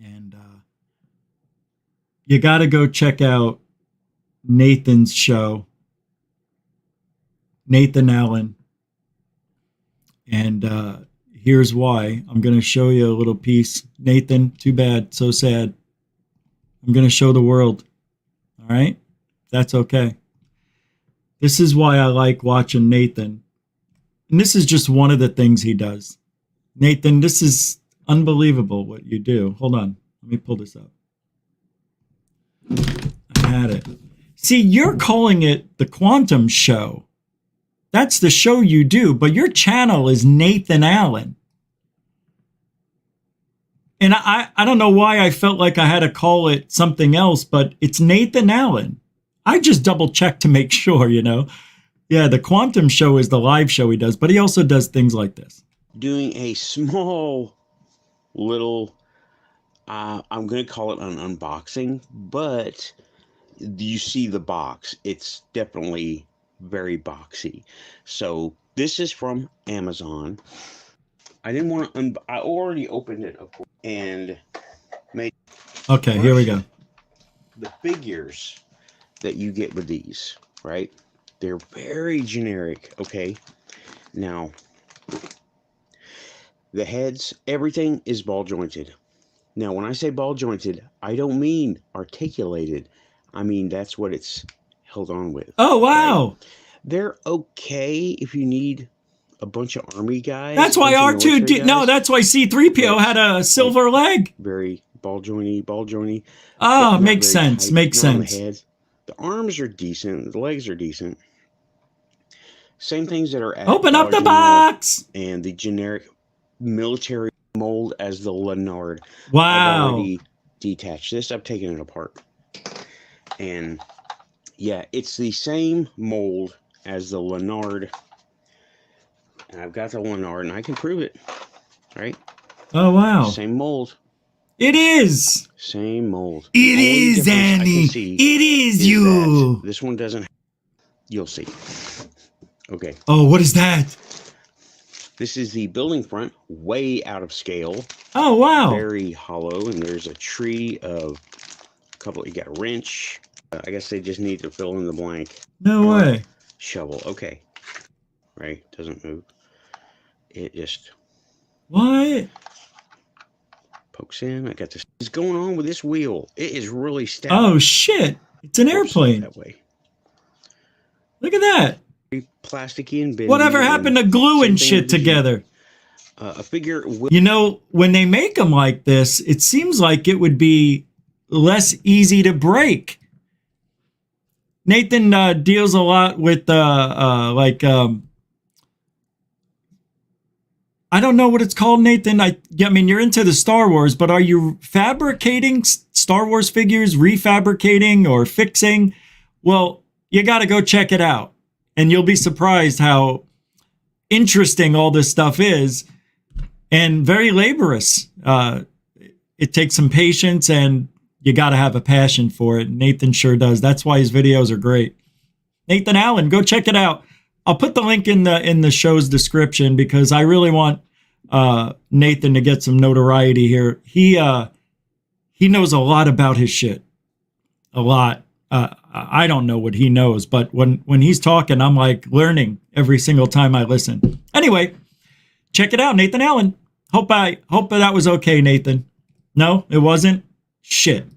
And you got to go check out Nathan's show, Nathan Allen. And here's why. I'm going to show you a little piece. Nathan, too bad, so sad. I'm going to show the world. All right? That's okay. This is why I like watching Nathan. And this is just one of the things he does. Nathan, this is unbelievable what you do. Hold on. Let me pull this up. had it. See, you're calling it the Quantum Show. That's the show you do, but your channel is Nathan Allen. And I don't know why I felt like I had to call it something else, but it's Nathan Allen. I just double checked to make sure, you know. Yeah, the Quantum Show is the live show he does, but he also does things like this. Doing a small little, I'm going to call it an unboxing, but you see the box. It's definitely very boxy. So this is from Amazon. I didn't want to, I already opened it, of course, and made. Okay, here we go. The figures that you get with these, right? They're very generic, okay? Now, the heads, everything is ball jointed. Now, when I say ball jointed, I don't mean articulated. I mean, that's what it's held on with. Oh, wow. Right? They're okay if you need a bunch of army guys. That's why R2, no, that's why C-3PO had a silver leg. Very ball jointy. Oh, makes sense, makes sense. The arms are decent, the legs are decent. Same things that are at Open up the box! And the generic military mold as the Leonard. Wow. I've already detached this. I've taken it apart. And yeah, it's the same mold as the Leonard. And I've got the Leonard, and I can prove it. Right? Oh, wow. Same mold. It is. Same mold. It is, Annie. It is you. This one doesn't. You'll see. Okay. Oh, what is that? This is the building front, way out of scale. Oh, wow. Very hollow, and there's a tree of a couple. You got a wrench. I guess they just need to fill in the blank. No way. Shovel. Okay. Right. Doesn't move. It just. What? Pokes in. I got this. What's going on with this wheel? It is really stout. Oh, shit. It's an airplane. That way. Look at that. Plasticky and bendy. Whatever happened to gluing shit together? A figure. You know, when they make them like this, it seems like it would be less easy to break. Nathan deals a lot with I don't know what it's called, Nathan. I mean, you're into the Star Wars, but are you fabricating Star Wars figures, refabricating or fixing? Well, you got to go check it out. And you'll be surprised how interesting all this stuff is and very laborious. It takes some patience and you got to have a passion for it. Nathan sure does. That's why his videos are great. Nathan Allen, go check it out. I'll put the link in the show's description because I really want Nathan to get some notoriety here. He knows a lot about his shit. A lot. I don't know what he knows, but when he's talking, I'm like learning every single time I listen. Anyway, check it out, Nathan Allen. Hope that was okay, Nathan. No, it wasn't? Shit.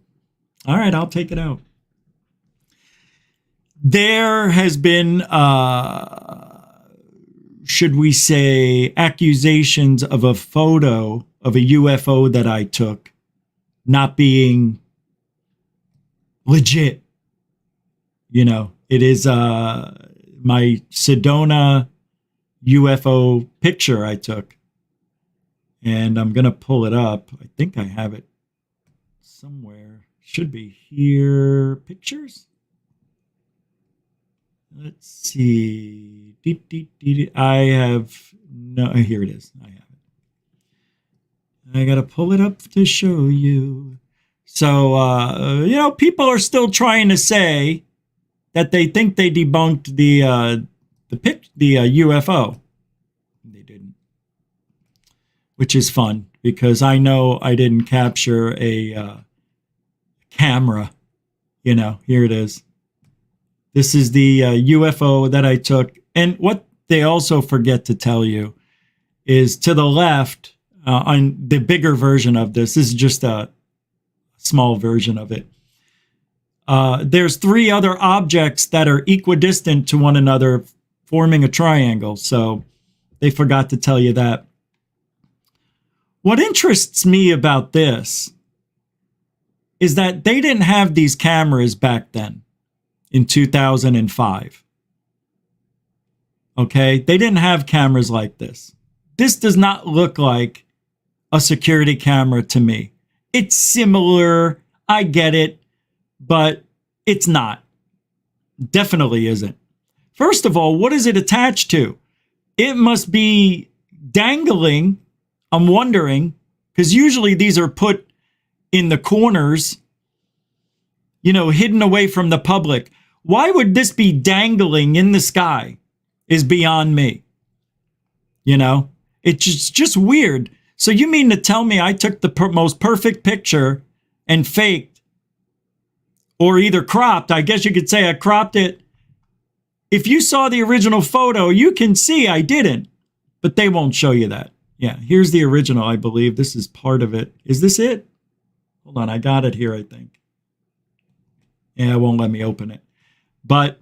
All right, I'll take it out. There has been, should we say, accusations of a photo of a UFO that I took not being legit. You know, it is my Sedona UFO picture I took. And I'm going to pull it up. I think I have it somewhere. Should be here. Pictures? Let's see. I have no. Here it is. I have it. I got to pull it up to show you. So, you know, people are still trying to say that they think they debunked the UFO. They didn't, which is fun because I know I didn't capture a camera. You know, here it is. This is the UFO that I took. And what they also forget to tell you is to the left on the bigger version of this is just a small version of it. There's three other objects that are equidistant to one another, forming a triangle. So they forgot to tell you that. What interests me about this is that they didn't have these cameras back then in 2005. Okay, they didn't have cameras like this. This does not look like a security camera to me. It's similar, I get it, but it's not. Definitely isn't. First of all, what is it attached to? It must be dangling, I'm wondering, because usually these are put in the corners, you know, hidden away from the public. Why would this be dangling in the sky is beyond me. You know, it's just weird. So you mean to tell me I took the most perfect picture and faked, or either cropped, I guess you could say I cropped it. If you saw the original photo, you can see I didn't, but they won't show you that. Yeah, here's the original, I believe. This is part of it. Is this it? Hold on, I got it here, I think. Yeah, it won't let me open it. But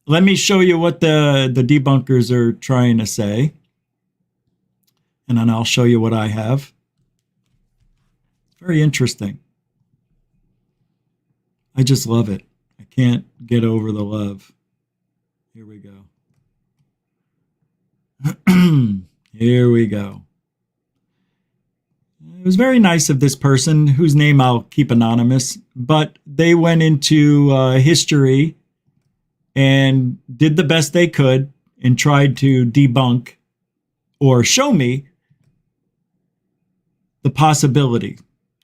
let me show you what the debunkers are trying to say. And then I'll show you what I have. Very interesting. I just love it. I can't get over the love. Here we go. Here we go. It was very nice of this person, whose name I'll keep anonymous, but they went into history and did the best they could and tried to debunk or show me the possibility.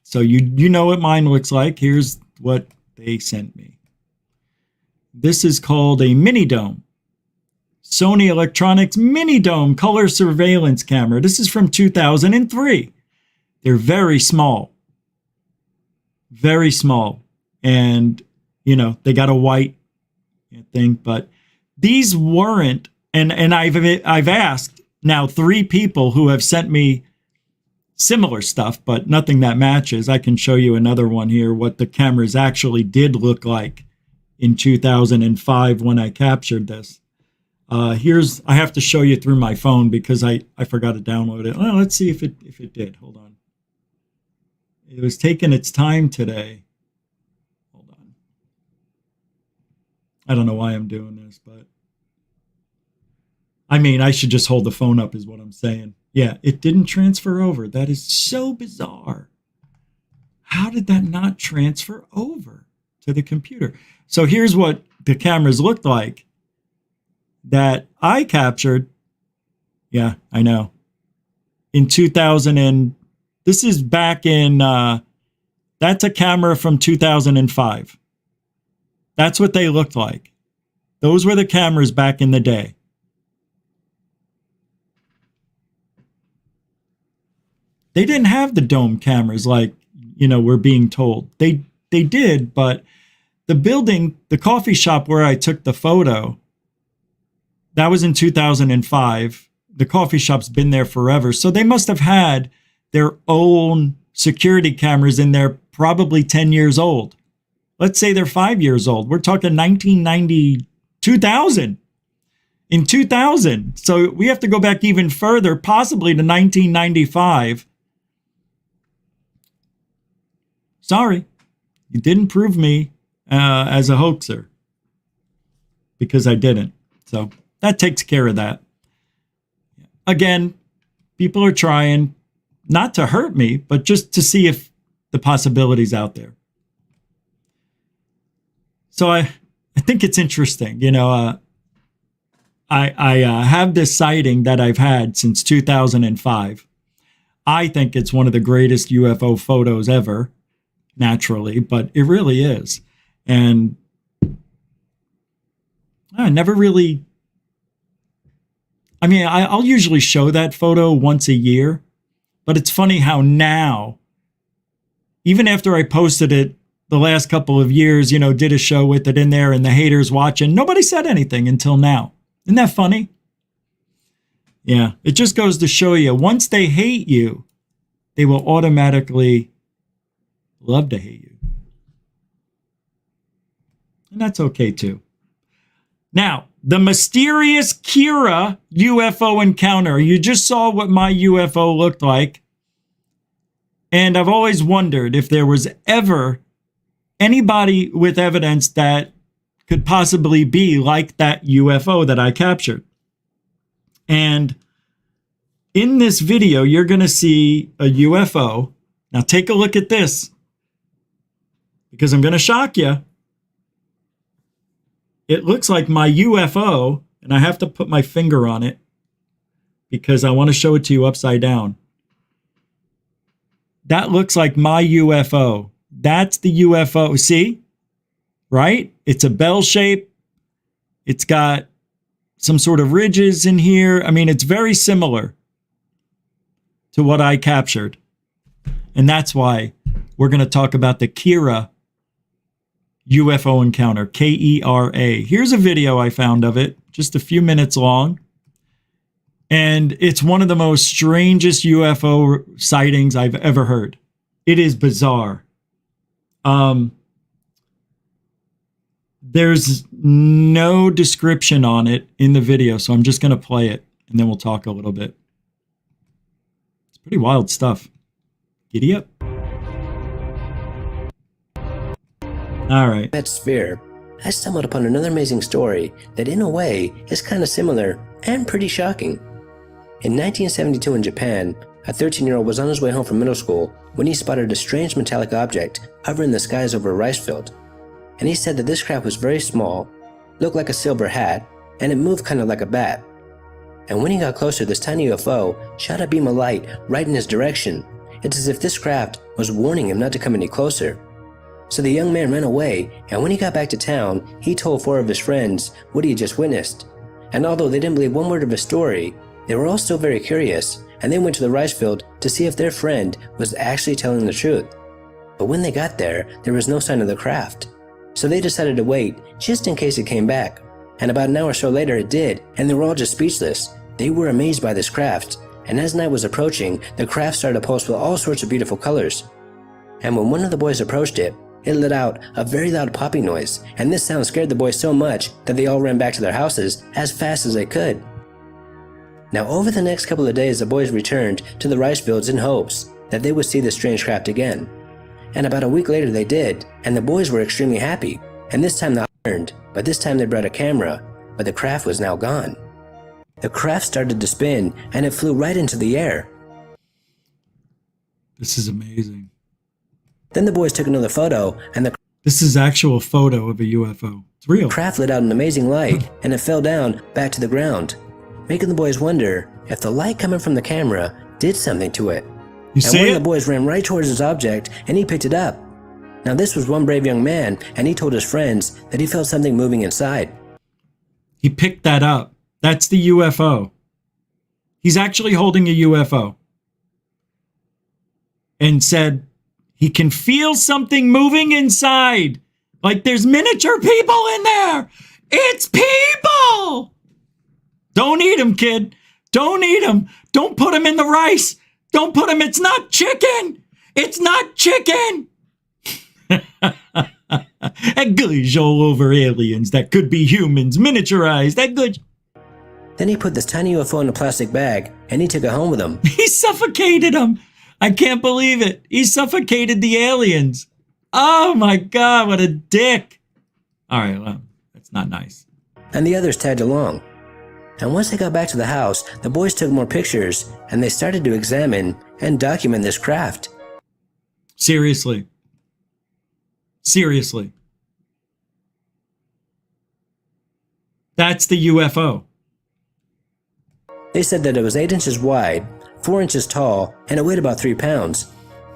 So you know what mine looks like. Here's what they sent me. This is called a mini dome. Sony Electronics mini dome color surveillance camera. This is from 2003. They're very small. Very small. And, you know, they got a white thing, but these weren't, and I've asked now 3 people who have sent me similar stuff, but nothing that matches. I can show you another one here, what the cameras actually did look like in 2005 when I captured this. I have to show you through my phone because I forgot to download it. Well, let's see if it did. Hold on. It was taking its time today. Hold on. I don't know why I'm doing this, but I mean, I should just hold the phone up is what I'm saying. Yeah, it didn't transfer over. That is so bizarre. How did that not transfer over to the computer? So here's what the cameras looked like that I captured. Yeah, I know. In 2000 and this is back in, that's a camera from 2005. That's what they looked like. Those were the cameras back in the day. They didn't have the dome cameras like, you know, we're being told. They did, but the building, the coffee shop where I took the photo, that was in 2005. The coffee shop's been there forever. So they must have had their own security cameras in there, probably 10 years old. Let's say they're 5 years old. We're talking 1990, 2000. In 2000. So we have to go back even further, possibly to 1995. Sorry, you didn't prove me as a hoaxer because I didn't. So that takes care of that. Again, people are trying not to hurt me, but just to see if the possibility's out there. So I think it's interesting. You know, I have this sighting that I've had since 2005. I think it's one of the greatest UFO photos ever, naturally, but it really is. And I never really, I mean, I'll usually show that photo once a year, but it's funny how now, even after I posted it the last couple of years, you know, did a show with it in there and the haters watching, nobody said anything until now. Isn't that funny? Yeah, it just goes to show you, once they hate you, they will automatically love to hate you. And that's okay too. Now, the mysterious Kira UFO encounter. You just saw what my UFO looked like. And I've always wondered if there was ever anybody with evidence that could possibly be like that UFO that I captured. And in this video, you're going to see a UFO. Now take a look at this, because I'm going to shock you. It looks like my UFO, and I have to put my finger on it because I want to show it to you upside down. That looks like my UFO. That's the UFO. See? Right? It's a bell shape. It's got some sort of ridges in here. I mean, it's very similar to what I captured. And that's why we're going to talk about the KERA UFO Encounter, KERA. Here's a video I found of it, just a few minutes long. And it's one of the most strangest UFO sightings I've ever heard. It is bizarre. There's no description on it in the video, so I'm just going to play it, and then we'll talk a little bit. It's pretty wild stuff. Giddy up. All right. That sphere, I stumbled upon another amazing story that in a way is kind of similar and pretty shocking. In 1972 in Japan, a 13-year-old was on his way home from middle school when he spotted a strange metallic object hovering in the skies over a rice field. And he said that this craft was very small, looked like a silver hat, and it moved kind of like a bat. And when he got closer, this tiny UFO shot a beam of light right in his direction. It's as if this craft was warning him not to come any closer. So the young man ran away, and when he got back to town, he told 4 of his friends what he had just witnessed. And although they didn't believe one word of his story, they were all still very curious, and they went to the rice field to see if their friend was actually telling the truth. But when they got there, there was no sign of the craft. So they decided to wait, just in case it came back. And about an hour or so later it did, and they were all just speechless. They were amazed by this craft, and as night was approaching, the craft started to pulse with all sorts of beautiful colors. And when one of the boys approached it, it let out a very loud popping noise, and this sound scared the boys so much that they all ran back to their houses as fast as they could. Now over the next couple of days, the boys returned to the rice fields in hopes that they would see the strange craft again. And about a week later they did, and the boys were extremely happy, and this time they returned, but this time they brought a camera, but the craft was now gone. The craft started to spin, and it flew right into the air. This is amazing. Then the boys took another photo, and this is actual photo of a UFO. It's real. The craft let out an amazing light, and it fell down back to the ground, making the boys wonder if the light coming from the camera did something to it. You see and one it? of the boys ran right towards this object, and he picked it up. Now this was one brave young man, and he told his friends that he felt something moving inside. He picked that up. That's the UFO. He's actually holding a UFO. And said he can feel something moving inside. Like there's miniature people in there. It's people! Don't eat them, kid. Don't eat them. Don't put them in the rice. Don't put them. It's not chicken. It's not chicken. That goes all over aliens that could be humans, miniaturized. That good. Then he put this tiny UFO in a plastic bag, and he took it home with him. He suffocated them. I can't believe it. He suffocated the aliens. Oh my God, what a dick. All right, well, that's not nice. And the others tagged along. And once they got back to the house, the boys took more pictures, and they started to examine and document this craft. Seriously. Seriously. That's the UFO. They said that it was 8 inches wide, 4 inches tall, and it weighed about 3 pounds.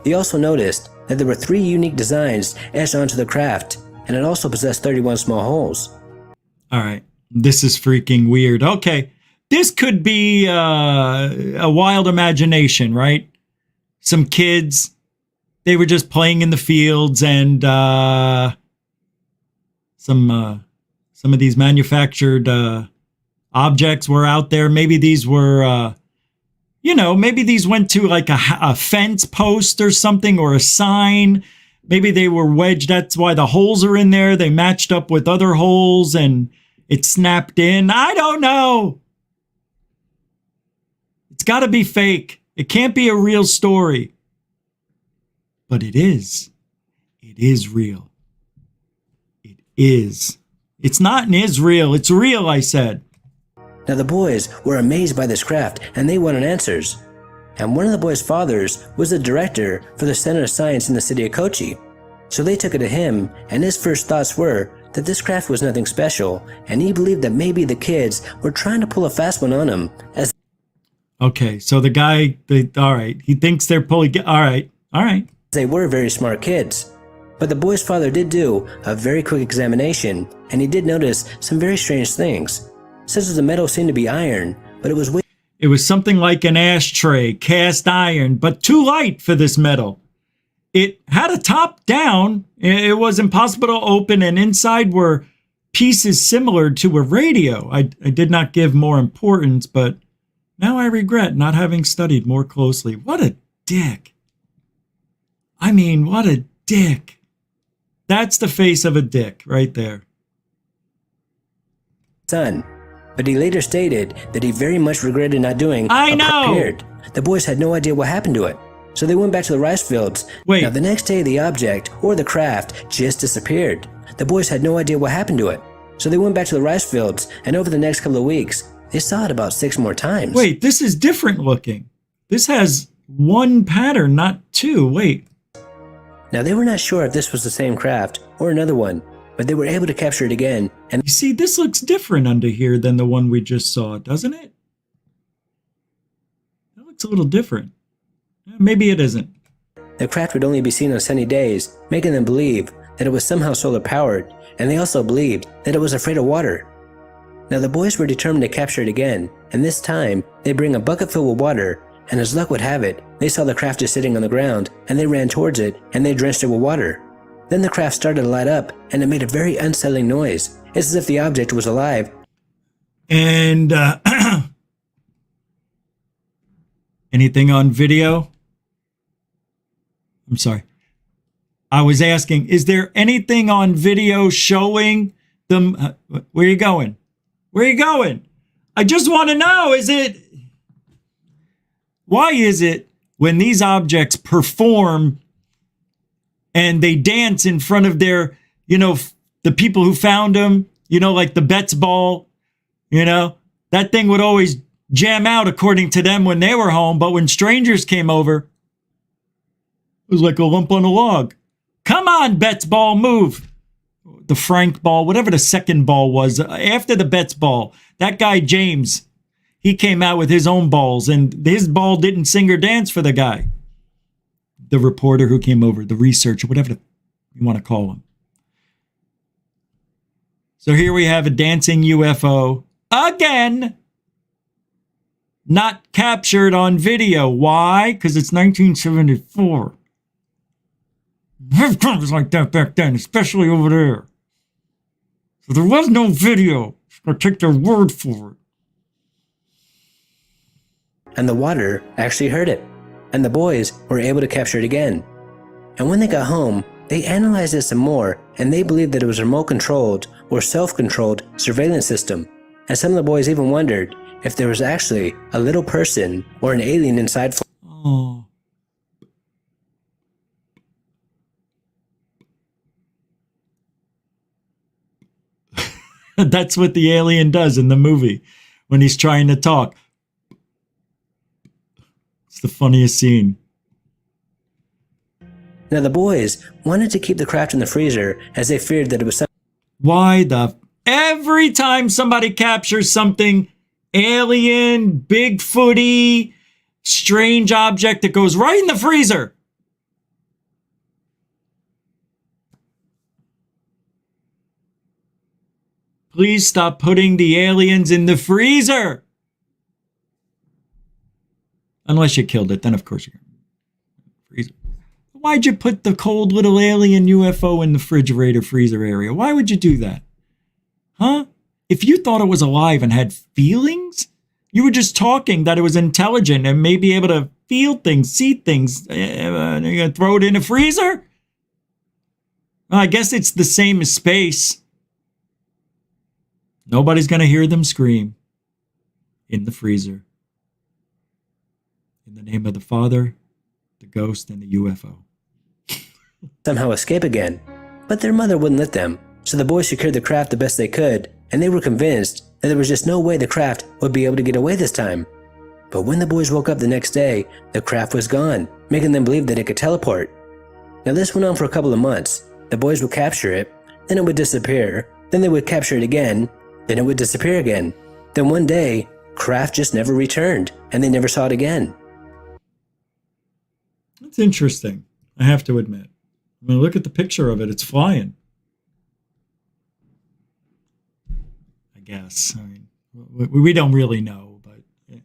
They also noticed that there were 3 unique designs etched onto the craft, and it also possessed 31 small holes. All right. This is freaking weird. Okay. This could be a wild imagination, right? Some kids, they were just playing in the fields, and some of these manufactured objects were out there. Maybe these were, maybe these went to like a fence post or something, or a sign. Maybe they were wedged. That's why the holes are in there. They matched up with other holes and it snapped in. I don't know. It's got to be fake. It can't be a real story. But it is. It is real. It is. It's not in Israel. It's real, I said. Now the boys were amazed by this craft and they wanted answers. And one of the boys' fathers was the director for the Center of Science in the city of Kochi. So they took it to him, and his first thoughts were that this craft was nothing special, and he believed that maybe the kids were trying to pull a fast one on him. Okay, so the guy, all right, he thinks they're pulling, all right. They were very smart kids. But the boy's father did do a very quick examination, and he did notice some very strange things. Such as the metal seemed to be iron, but it was something like an ashtray, cast iron, but too light for this metal. It had a top down. It was impossible to open, and inside were pieces similar to a radio. I did not give more importance, but now I regret not having studied more closely. What a dick. I mean, what a dick. That's the face of a dick right there. Son. But he later stated that he very much regretted not doing prepared. The boys had no idea what happened to it. So they went back to the rice fields. Wait. Now the next day the object, or the craft, just disappeared. The boys had no idea what happened to it. So they went back to the rice fields, and over the next couple of weeks, they saw it about 6 more times. Wait, this is different looking. This has one pattern, not two. Wait. Now they were not sure if this was the same craft or another one, but they were able to capture it again. And you see, this looks different under here than the one we just saw, doesn't it? That looks a little different. Maybe it isn't. The craft would only be seen on sunny days, making them believe that it was somehow solar powered, and they also believed that it was afraid of water. Now the boys were determined to capture it again, and this time they bring a bucket filled with water, and as luck would have it, they saw the craft just sitting on the ground, and they ran towards it, and they drenched it with water. Then the craft started to light up, and it made a very unsettling noise. It's as if the object was alive. And anything on video? I'm sorry. I was asking, is there anything on video showing them? Where are you going? Where are you going? I just want to know, why is it when these objects perform and they dance in front of their, the people who found them, like the Betts ball, that thing would always jam out according to them when they were home. But when strangers came over, it was like a lump on a log. Come on, Betts ball, move. The Frank ball, whatever the second ball was, after the Betts ball, that guy, James, he came out with his own balls, and his ball didn't sing or dance for the guy. The reporter who came over, the researcher, whatever you want to call him. So here we have a dancing UFO, again, not captured on video. Why? Because it's 1974. Have cameras like that back then, especially over there. So there was no video. I'll take their word for it. And the water actually heard it, and the boys were able to capture it again. And when they got home, they analyzed it some more, and they believed that it was a remote-controlled or self-controlled surveillance system. And some of the boys even wondered if there was actually a little person or an alien inside. Oh. That's what the alien does in the movie when he's trying to talk. It's the funniest scene. Now the boys wanted to keep the craft in the freezer as they feared that it was every time somebody captures something alien, Bigfooty, strange object, it goes right in the freezer. Please stop putting the aliens in the freezer. Unless you killed it, then of course you're going to freeze it. Why'd you put the cold little alien UFO in the refrigerator freezer area? Why would you do that? Huh? If you thought it was alive and had feelings, you were just talking that it was intelligent and may be able to feel things, see things. You're going to throw it in a freezer? Well, I guess it's the same as space. Nobody's going to hear them scream in the freezer. In the name of the Father, the Ghost, and the UFO. somehow escape again. But their mother wouldn't let them, so the boys secured the craft the best they could, and they were convinced that there was just no way the craft would be able to get away this time. But when the boys woke up the next day, the craft was gone, making them believe that it could teleport. Now this went on for a couple of months. The boys would capture it, then it would disappear, then they would capture it again, then it would disappear again. Then one day, craft just never returned, and they never saw it again. That's interesting, I have to admit. I mean, look at the picture of it. It's flying. I guess. I mean, we don't really know, but... Yeah.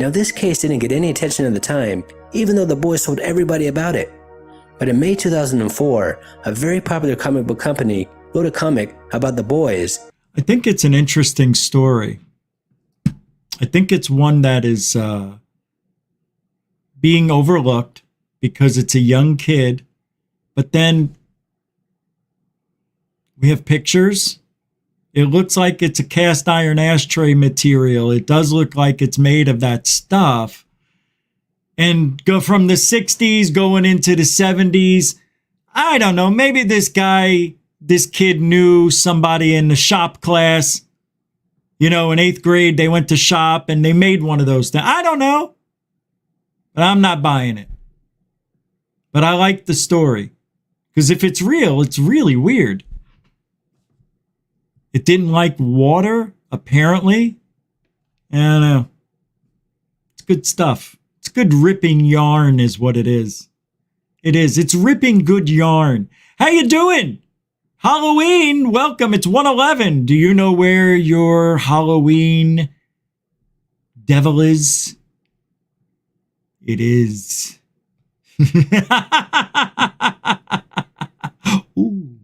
Now this case didn't get any attention at the time, even though the boys told everybody about it. But in May 2004, a very popular comic book company wrote a comic about the boys. I think it's an interesting story. I think it's one that is being overlooked because it's a young kid. But then we have pictures. It looks like it's a cast iron ashtray material. It does look like it's made of that stuff. And go from the 60s going into the 70s. I don't know. Maybe this kid knew somebody in the shop class. You know, in 8th grade, they went to shop and they made one of those things. I don't know. But I'm not buying it. But I like the story. Because if it's real, it's really weird. It didn't like water, apparently. I don't know. It's good stuff. It's good ripping yarn is what it is. It is. It's ripping good yarn. How you doing? Halloween, welcome. It's 1:11. Do you know where your Halloween devil is? It is. Ooh.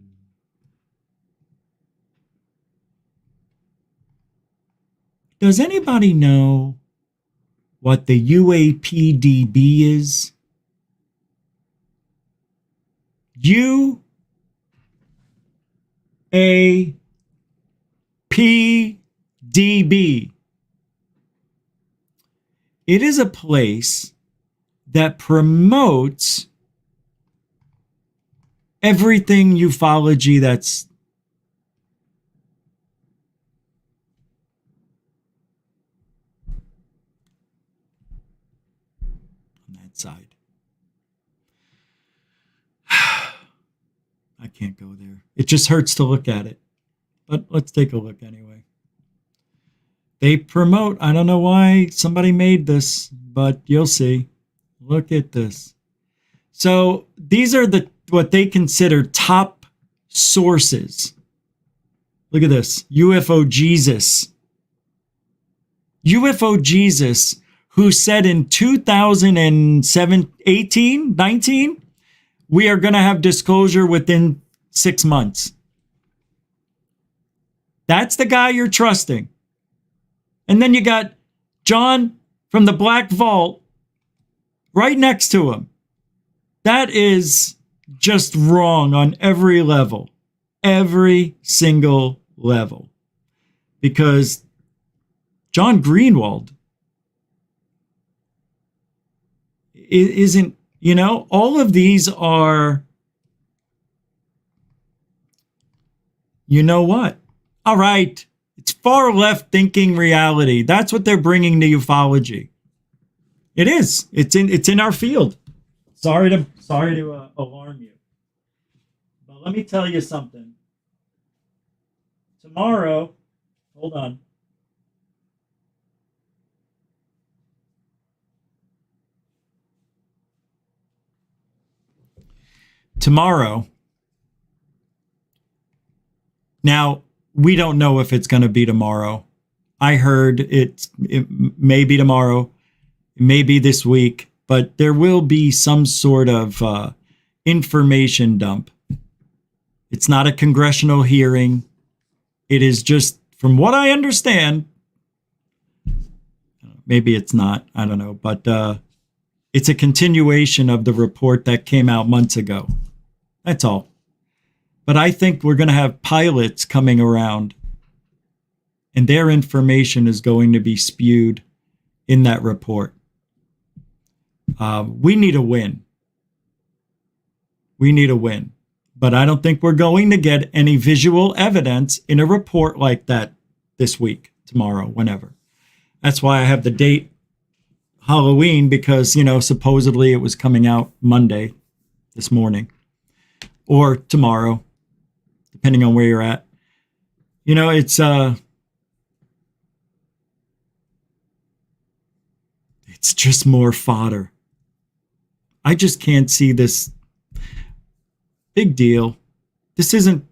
Does anybody know what the UAPDB is? UAPDB. It is a place that promotes everything ufology that's on that side. I can't go there. It just hurts to look at it. But let's take a look anyway. They promote, I don't know why somebody made this, but you'll see. Look at this. So these are what they consider top sources. Look at this. UFO Jesus. UFO Jesus, who said in 2018, 19, we are going to have disclosure within 6 months. That's the guy you're trusting. And then you got John from the Black Vault right next to him. That is just wrong on every level. Every single level. Because John Greenwald isn't, you know, all of these are, you know what? All right. It's far left thinking reality. That's what they're bringing to ufology. It is. It's in our field. Sorry to alarm you. But let me tell you something. Tomorrow, hold on. Tomorrow. Now, we don't know if it's going to be tomorrow. I heard it may be tomorrow. It may be this week. But there will be some sort of information dump. It's not a congressional hearing. It is just, from what I understand, maybe it's not, I don't know, but it's a continuation of the report that came out months ago. That's all. But I think we're going to have pilots coming around, and their information is going to be spewed in that report. We need a win. We need a win. But I don't think we're going to get any visual evidence in a report like that this week, tomorrow, whenever. That's why I have the date Halloween, because, supposedly it was coming out Monday, this morning, or tomorrow, depending on where you're at. It's just more fodder. I just can't see this. Big deal. This isn't.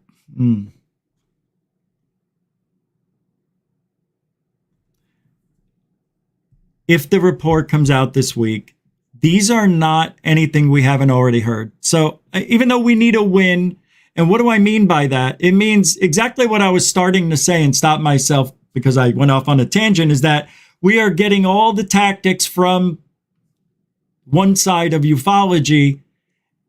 If the report comes out this week, these are not anything we haven't already heard. So even though we need a win, and what do I mean by that? It means exactly what I was starting to say and stop myself because I went off on a tangent, is that we are getting all the tactics from one side of ufology,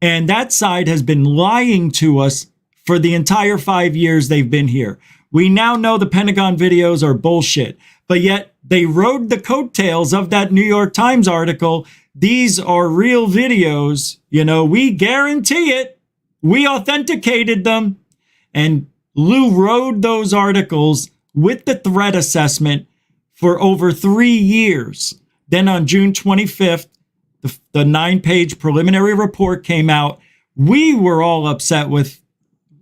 and that side has been lying to us for the entire 5 years they've been here. We now know the Pentagon videos are bullshit, but yet they rode the coattails of that New York Times article. These are real videos. We guarantee it. We authenticated them. And Lou rode those articles with the threat assessment for over 3 years. Then on June 25th, the 9-page preliminary report came out. We were all upset with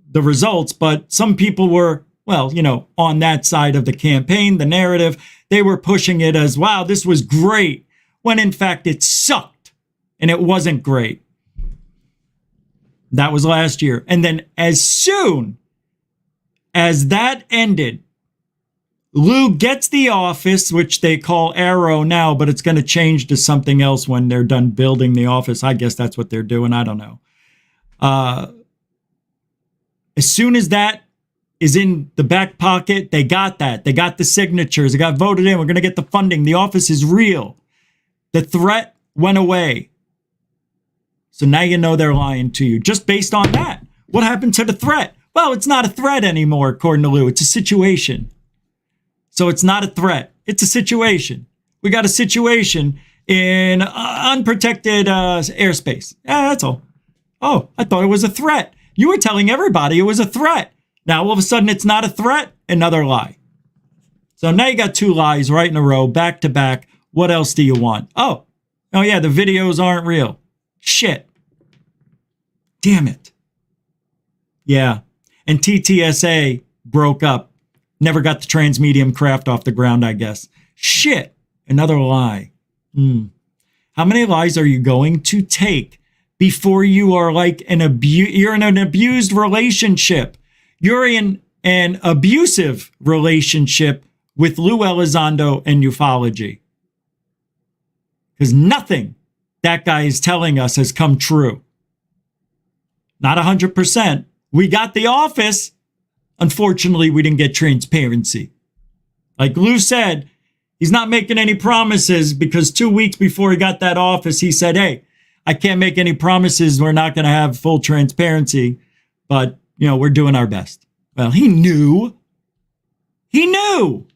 the results, but some people were, on that side of the campaign, the narrative, they were pushing it as, wow, this was great, when in fact it sucked and it wasn't great. That was last year. And then as soon as that ended, Lou gets the office, which they call Arrow now, but it's going to change to something else when they're done building the office. I guess that's what they're doing. I don't know. As soon as that is in the back pocket, they got that. They got the signatures. It got voted in. We're going to get the funding. The office is real. The threat went away. So now you know they're lying to you just based on that. What happened to the threat? Well, it's not a threat anymore, according to Lou. It's a situation. So it's not a threat. It's a situation. We got a situation in unprotected airspace. Yeah, that's all. Oh, I thought it was a threat. You were telling everybody it was a threat. Now, all of a sudden, it's not a threat. Another lie. So now you got 2 lies right in a row, back to back. What else do you want? Oh yeah, the videos aren't real. Shit. Damn it. Yeah. And TTSA broke up. Never got the transmedium craft off the ground, I guess. Shit. Another lie. How many lies are you going to take before you are like you're in an abused relationship? You're in an abusive relationship with Lou Elizondo and ufology. Because nothing that guy is telling us has come true. Not 100%. We got the office. Unfortunately, we didn't get transparency. Like Lou said, he's not making any promises because 2 weeks before he got that office, he said, hey, I can't make any promises. We're not going to have full transparency, but, we're doing our best. Well, he knew. He knew.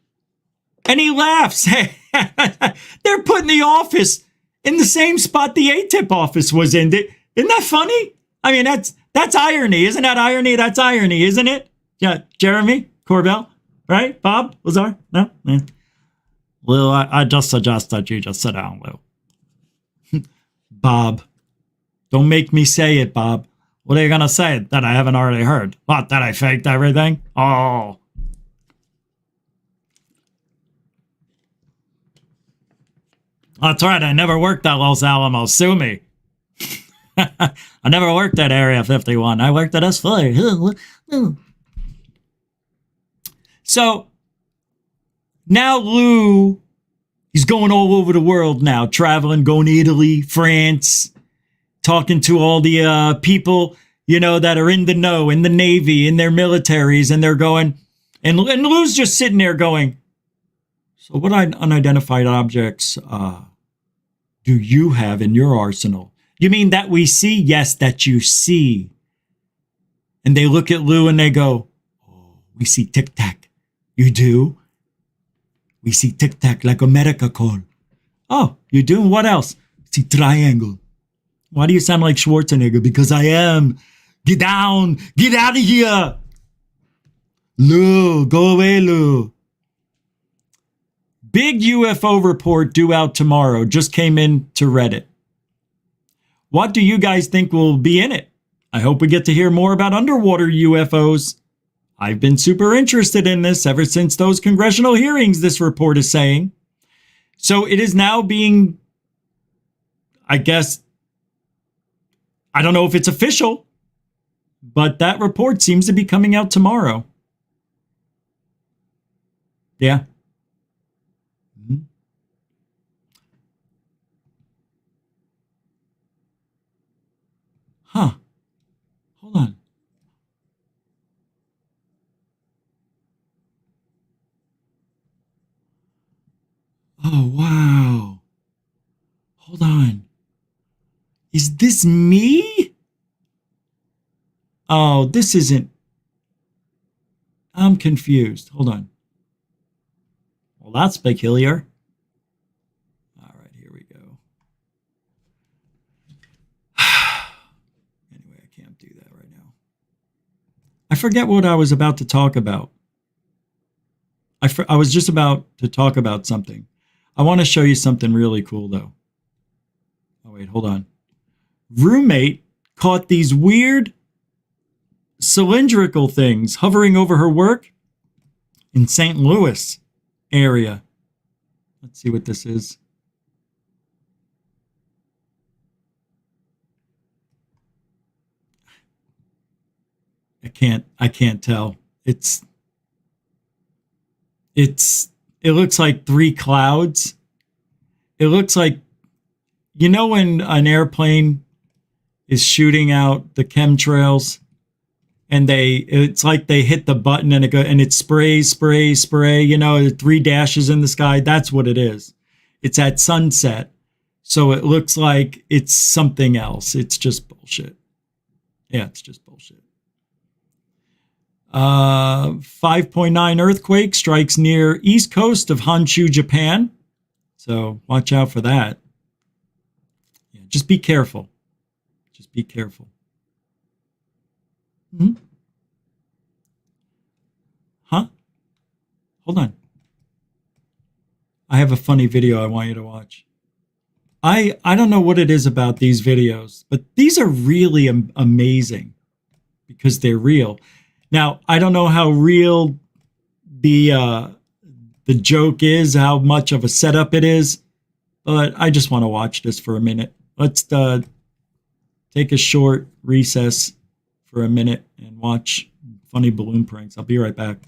And he laughs. They're putting the office in the same spot the ATIP office was in. Isn't that funny? I mean, that's irony. Isn't that irony? That's irony, isn't it? Yeah, Jeremy Corbell, right? Bob Lazar? No? Yeah. Lou, I just suggest that you just sit down, Lou. Bob, don't make me say it, Bob. What are you going to say that I haven't already heard? What, that I faked everything? Oh. That's right, I never worked at Los Alamos. Sue me. I never worked at Area 51. I worked at S4. So now Lou, he's going all over the world now, traveling, going to Italy, France, talking to all the people, that are in the know, in the Navy, in their militaries, and they're going, and Lou's just sitting there going, so what unidentified objects do you have in your arsenal? You mean that we see? Yes, that you see. And they look at Lou and they go, oh, we see tic-tac. You do? We see tic-tac like America call. Oh, you do? What else? See triangle. Why do you sound like Schwarzenegger? Because I am. Get down. Get out of here. Lou, go away, Lou. Big UFO report due out tomorrow. Just came in to Reddit. What do you guys think will be in it? I hope we get to hear more about underwater UFOs. I've been super interested in this ever since those congressional hearings, this report is saying. So it is now being, I guess, I don't know if it's official, but that report seems to be coming out tomorrow. Yeah. Mm-hmm. Huh. Hold on. Oh, wow. Hold on. Is this me? Oh, this isn't. I'm confused. Hold on. Well, that's peculiar. All right, here we go. Anyway, I can't do that right now. I forget what I was about to talk about. I was just about to talk about something. I want to show you something really cool, though. Oh, wait, hold on. Roommate caught these weird cylindrical things hovering over her work in St. Louis area. Let's see what this is. I can't tell. It looks like three clouds. It looks like, you know, when an airplane is shooting out the chemtrails and it's like they hit the button and it sprays, you know, 3 dashes in the sky. That's what it is. It's at sunset. So it looks like it's something else. It's just bullshit. Yeah, it's just bullshit. 5.9 earthquake strikes near east coast of Honshu, Japan. So watch out for that. Yeah, just be careful. Just be careful. Mm-hmm. Huh? Hold on. I have a funny video I want you to watch. I don't know what it is about these videos, but these are really amazing because they're real. Now, I don't know how real the joke is, how much of a setup it is, but I just want to watch this for a minute. Let's take a short recess for a minute and watch funny balloon pranks. I'll be right back.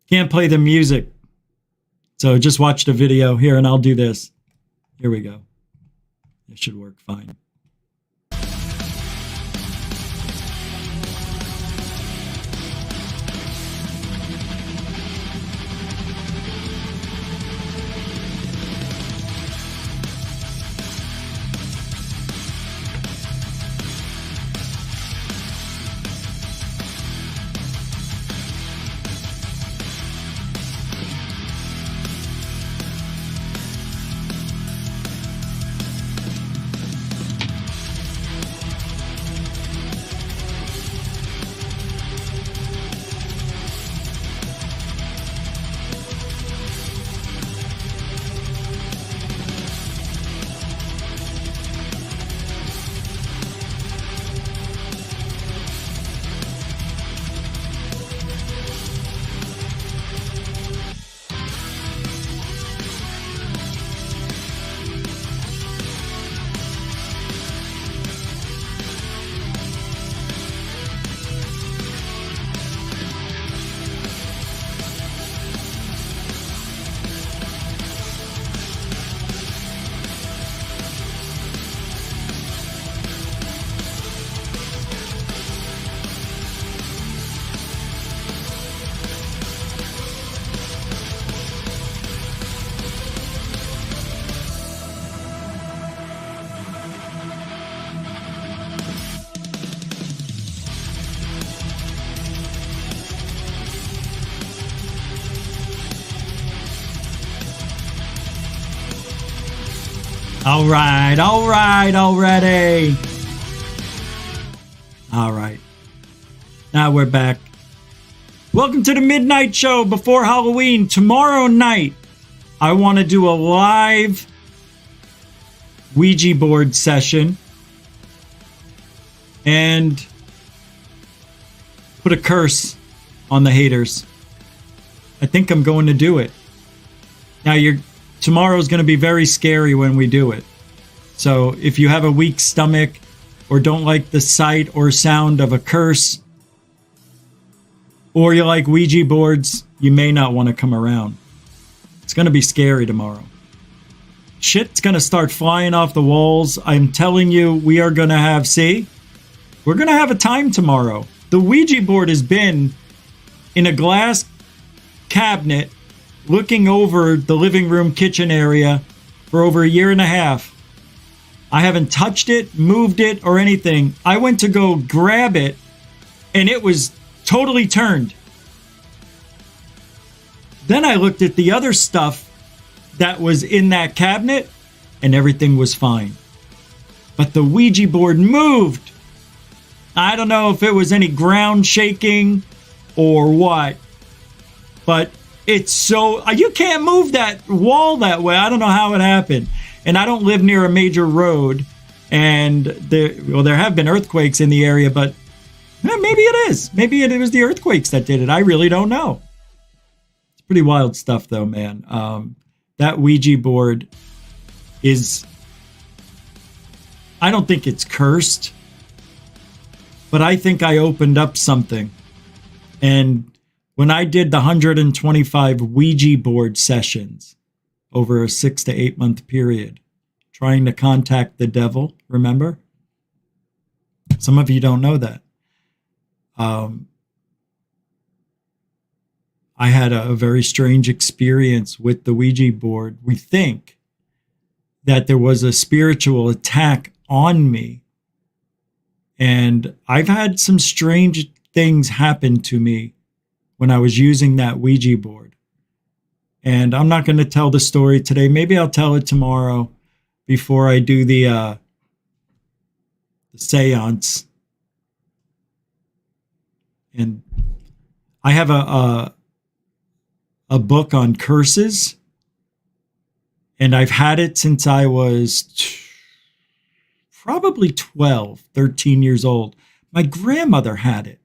Can't play the music. So just watch the video here and I'll do this. Here we go. It should work fine. All right, already. All right. Now we're back. Welcome to the Midnight Show before Halloween. Tomorrow night, I want to do a live Ouija board session and put a curse on the haters. I think I'm going to do it. Now, tomorrow's going to be very scary when we do it. So if you have a weak stomach or don't like the sight or sound of a curse, or you like Ouija boards, you may not want to come around. It's going to be scary tomorrow. Shit's going to start flying off the walls. I'm telling you, we are going to have, we're going to have a time tomorrow. The Ouija board has been in a glass cabinet looking over the living room kitchen area for over a year and a half. I haven't touched it, moved it, or anything. I went to go grab it, and it was totally turned. Then I looked at the other stuff that was in that cabinet, and everything was fine. But the Ouija board moved. I don't know if it was any ground shaking or what, but it's so, you can't move that wall that way. I don't know how it happened. And I don't live near a major road, and there have been earthquakes in the area, but maybe it is. Maybe it was the earthquakes that did it. I really don't know. It's pretty wild stuff, though, man. That Ouija board is, I don't think it's cursed, but I think I opened up something. And when I did the 125 Ouija board sessions over a 6 to 8 month period, trying to contact the devil, remember? Some of you don't know that. I had a very strange experience with the Ouija board. We think that there was a spiritual attack on me. And I've had some strange things happen to me when I was using that Ouija board. And I'm not going to tell the story today. Maybe I'll tell it tomorrow before I do the seance. And I have a book on curses, and I've had it since I was probably 12, 13 years old. My grandmother had it,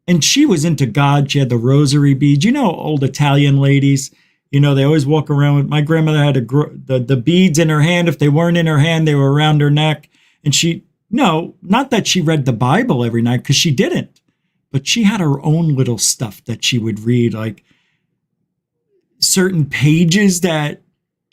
and she was into God. She had the rosary beads. You know, old Italian ladies, you know, they always walk around with, my grandmother had the beads in her hand. If they weren't in her hand, they were around her neck. And not that she read the Bible every night, because she didn't, but she had her own little stuff that she would read, like certain pages that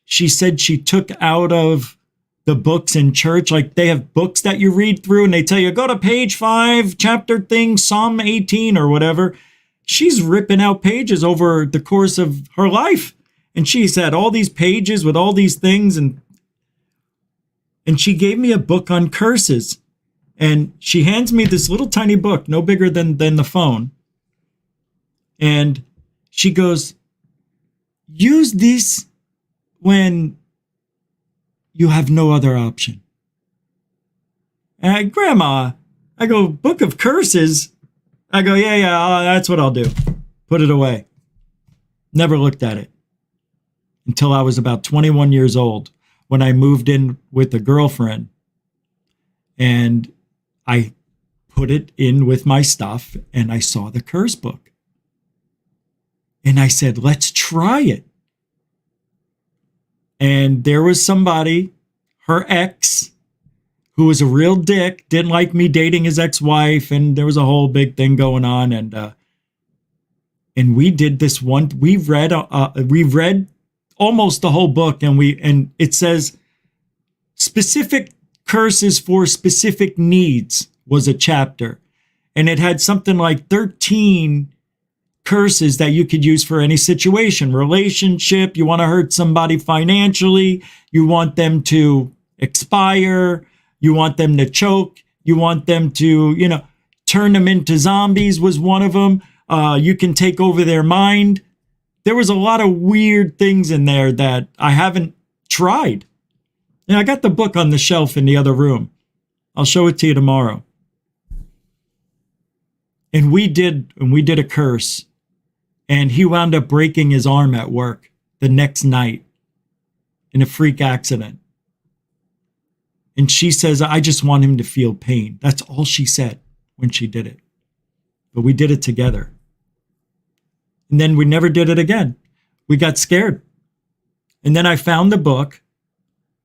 she said she took out of the books in church. Like, they have books that you read through and they tell you, go to page 5, chapter thing, Psalm 18 or whatever. She's ripping out pages over the course of her life. And she's had all these pages with all these things. And she gave me a book on curses. And she hands me this little tiny book, no bigger than the phone. And she goes, use this when you have no other option. And Grandma, I go, book of curses? I go, yeah, that's what I'll do. Put it away. Never looked at it until I was about 21 years old, when I moved in with a girlfriend, and I put it in with my stuff, and I saw the curse book. And I said, let's try it. And there was somebody, her ex, who was a real dick, didn't like me dating his ex-wife, and there was a whole big thing going on. And we did this one. We read almost the whole book, and it says specific curses for specific needs was a chapter, and it had something like 13 curses that you could use for any situation. Relationship, you want to hurt somebody financially, you want them to expire, you want them to choke, you want them to, turn them into zombies was one of them. You can take over their mind. There was a lot of weird things in there that I haven't tried. And I got the book on the shelf in the other room. I'll show it to you tomorrow. And we did a curse, and he wound up breaking his arm at work the next night in a freak accident. And she says, I just want him to feel pain. That's all she said when she did it. But we did it together. And then we never did it again. We got scared. And then I found the book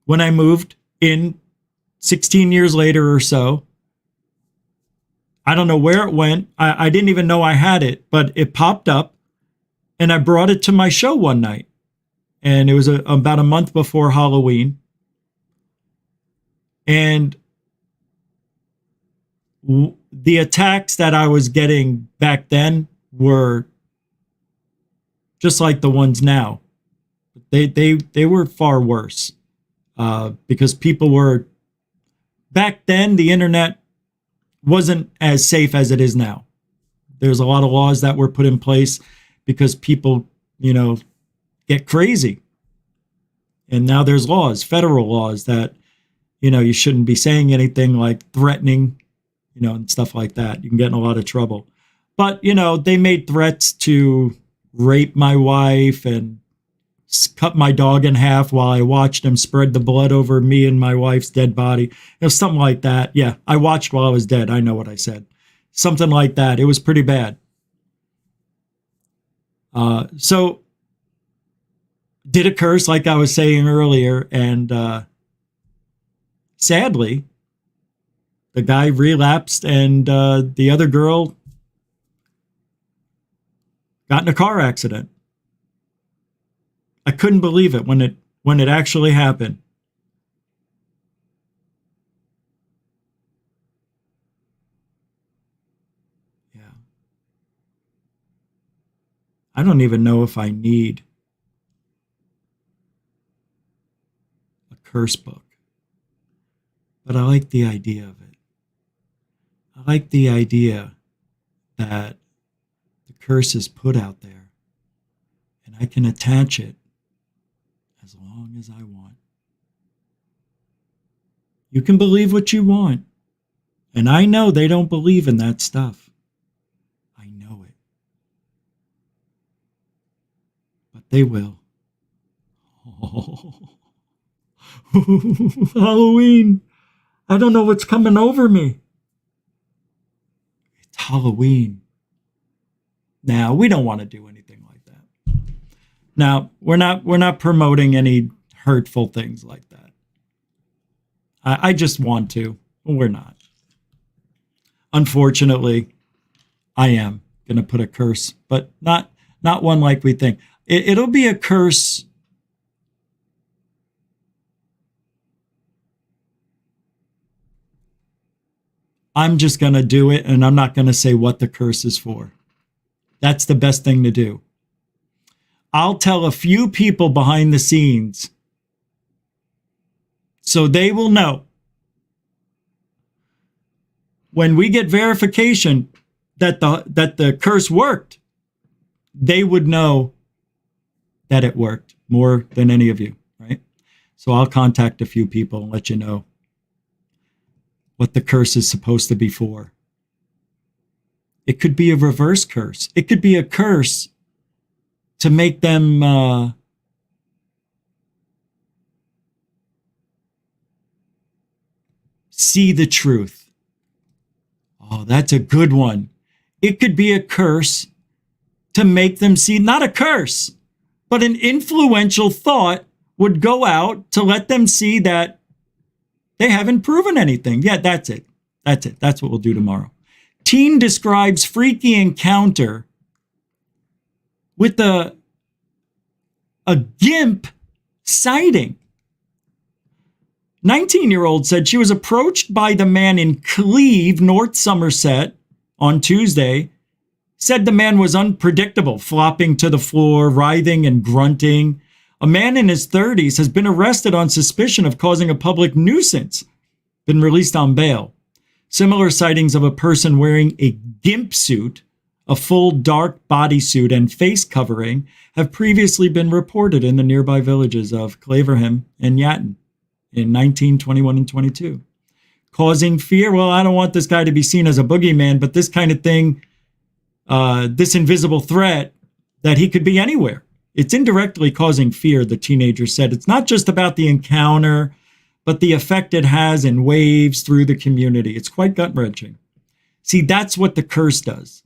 when I moved in 16 years later or so. I don't know where it went. I didn't even know I had it, but it popped up, and I brought it to my show one night. And it was about a month before Halloween. And the attacks that I was getting back then were just like the ones now. They were far worse because people were, back then the internet wasn't as safe as it is now. There's a lot of laws that were put in place because people, get crazy. And now there's laws, federal laws that, you shouldn't be saying anything like threatening, and stuff like that. You can get in a lot of trouble. But, they made threats to rape my wife and cut my dog in half while I watched him spread the blood over me and my wife's dead body. It was something like that. Yeah, I watched while I was dead. I know what I said. Something like that. It was pretty bad. So did a curse like I was saying earlier, and sadly, the guy relapsed, and the other girl got in a car accident. I couldn't believe it when it actually happened. Yeah. I don't even know if I need a curse book. But I like the idea of it. I like the idea that the curse is put out there and I can attach it as long as I want. You can believe what you want. And I know they don't believe in that stuff. I know it. But they will. Oh. Halloween. I don't know what's coming over me. It's Halloween. Now, we don't want to do anything like that. Now, we're not promoting any hurtful things like that. I just want to. We're not. Unfortunately, I am going to put a curse, but not one like we think. It'll be a curse I'm just going to do it, and I'm not going to say what the curse is for. That's the best thing to do. I'll tell a few people behind the scenes so they will know. When we get verification that the curse worked, they would know that it worked more than any of you, right? So I'll contact a few people and let you know what the curse is supposed to be for. It could be a reverse curse. It could be a curse to make them see the truth. Oh, that's a good one. It could be a curse to make them see, not a curse, but an influential thought would go out to let them see that they haven't proven anything. Yeah, that's it. That's it. That's what we'll do tomorrow. Teen describes freaky encounter with a Gimp sighting. 19-year-old said she was approached by the man in Cleve, North Somerset, on Tuesday. Said the man was unpredictable, flopping to the floor, writhing and grunting. A man in his 30s has been arrested on suspicion of causing a public nuisance, been released on bail. Similar sightings of a person wearing a Gimp suit, a full dark bodysuit and face covering have previously been reported in the nearby villages of Claverham and Yatton. in 19, 21, and 22. Causing fear. Well, I don't want this guy to be seen as a boogeyman, but this kind of thing, this invisible threat, that he could be anywhere. It's indirectly causing fear, the teenager said. It's not just about the encounter, but the effect it has in waves through the community. It's quite gut-wrenching. See, that's what the curse does.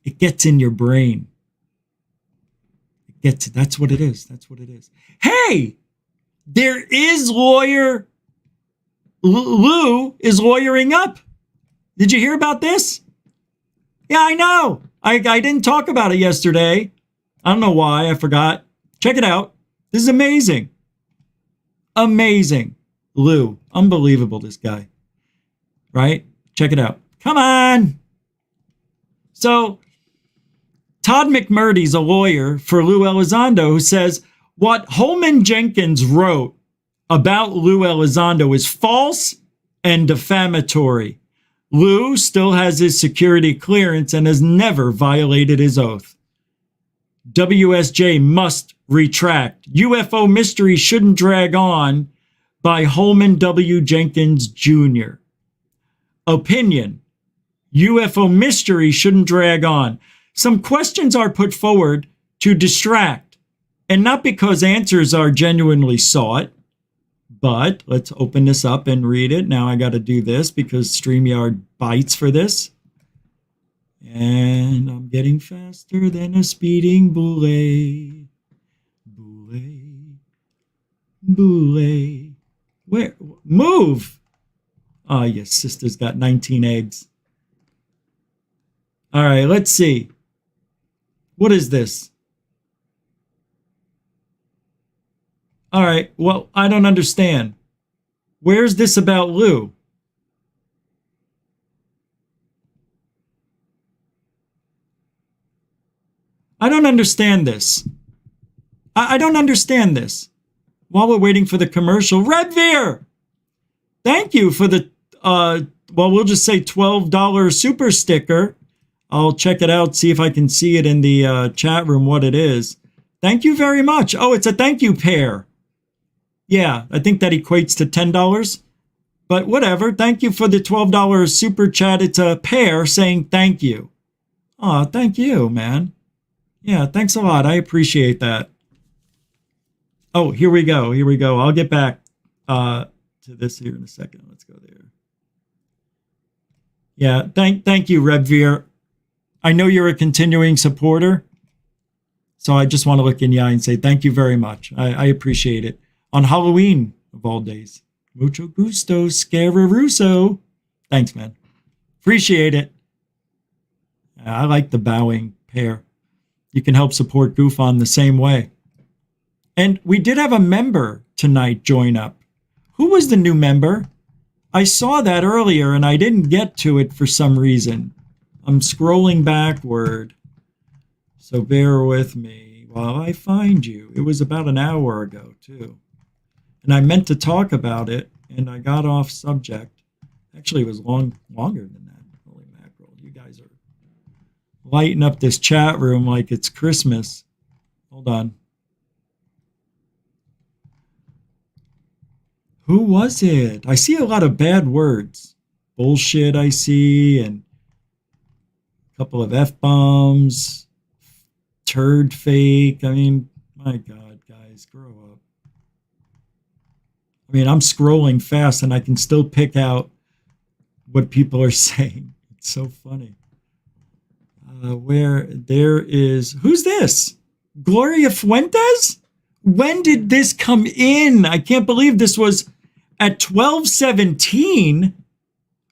It gets in your brain. That's what it is. That's what it is. Hey, there is lawyer Lou is lawyering up. Did you hear about this? Yeah, I know. I didn't talk about it yesterday. I don't know why. I forgot. Check it out. This is amazing. Amazing. Lou. Unbelievable, this guy. Right? Check it out. Come on. So, Todd McMurdy's a lawyer for Lou Elizondo who says what Holman Jenkins wrote about Lou Elizondo is false and defamatory. Lou still has his security clearance and has never violated his oath. WSJ must retract. UFO mystery shouldn't drag on by Holman W. Jenkins Jr. Opinion. UFO mystery shouldn't drag on. Some questions are put forward to distract, and not because answers are genuinely sought. But let's open this up and read it. Now I got to do this because StreamYard bites for this. And I'm getting faster than a speeding bullet. Bullet. Where? Move! Oh, yes, sister's got 19 eggs. All right, let's see. What is this? All right, well, I don't understand. Where's this about Lou? I don't understand this. I don't understand this. While we're waiting for the commercial, Redveer! Thank you for the, well, we'll just say $12 super sticker. I'll check it out, see if I can see it in the chat room what it is. Thank you very much. Oh, it's a thank you pair. Yeah, I think that equates to $10. But whatever. Thank you for the $12 super chat. It's a pair saying thank you. Oh, thank you, man. Yeah, thanks a lot. I appreciate that. Oh, here we go. Here we go. I'll get back to this here in a second. Let's go there. Yeah, thank you, Redveer. I know you're a continuing supporter. So I just want to look in the eye and say thank you very much. I appreciate it. On Halloween, of all days. Mucho gusto, Scararuso. Thanks, man. Appreciate it. I like the bowing pair. You can help support GoofOn the same way. And we did have a member tonight join up. Who was the new member? I saw that earlier and I didn't get to it for some reason. I'm scrolling backward. So bear with me while I find you. It was about an hour ago, too. And I meant to talk about it, and I got off subject. Actually, it was longer than that. Holy mackerel. You guys are lighting up this chat room like it's Christmas. Hold on. Who was it? I see a lot of bad words. Bullshit I see, and a couple of F-bombs. Turd fake. I mean, my God, guys, grow up. I mean, I'm scrolling fast and I can still pick out what people are saying. It's so funny. Where there is, who's this? Gloria Fuentes? When did this come in? I can't believe this was at 12:17,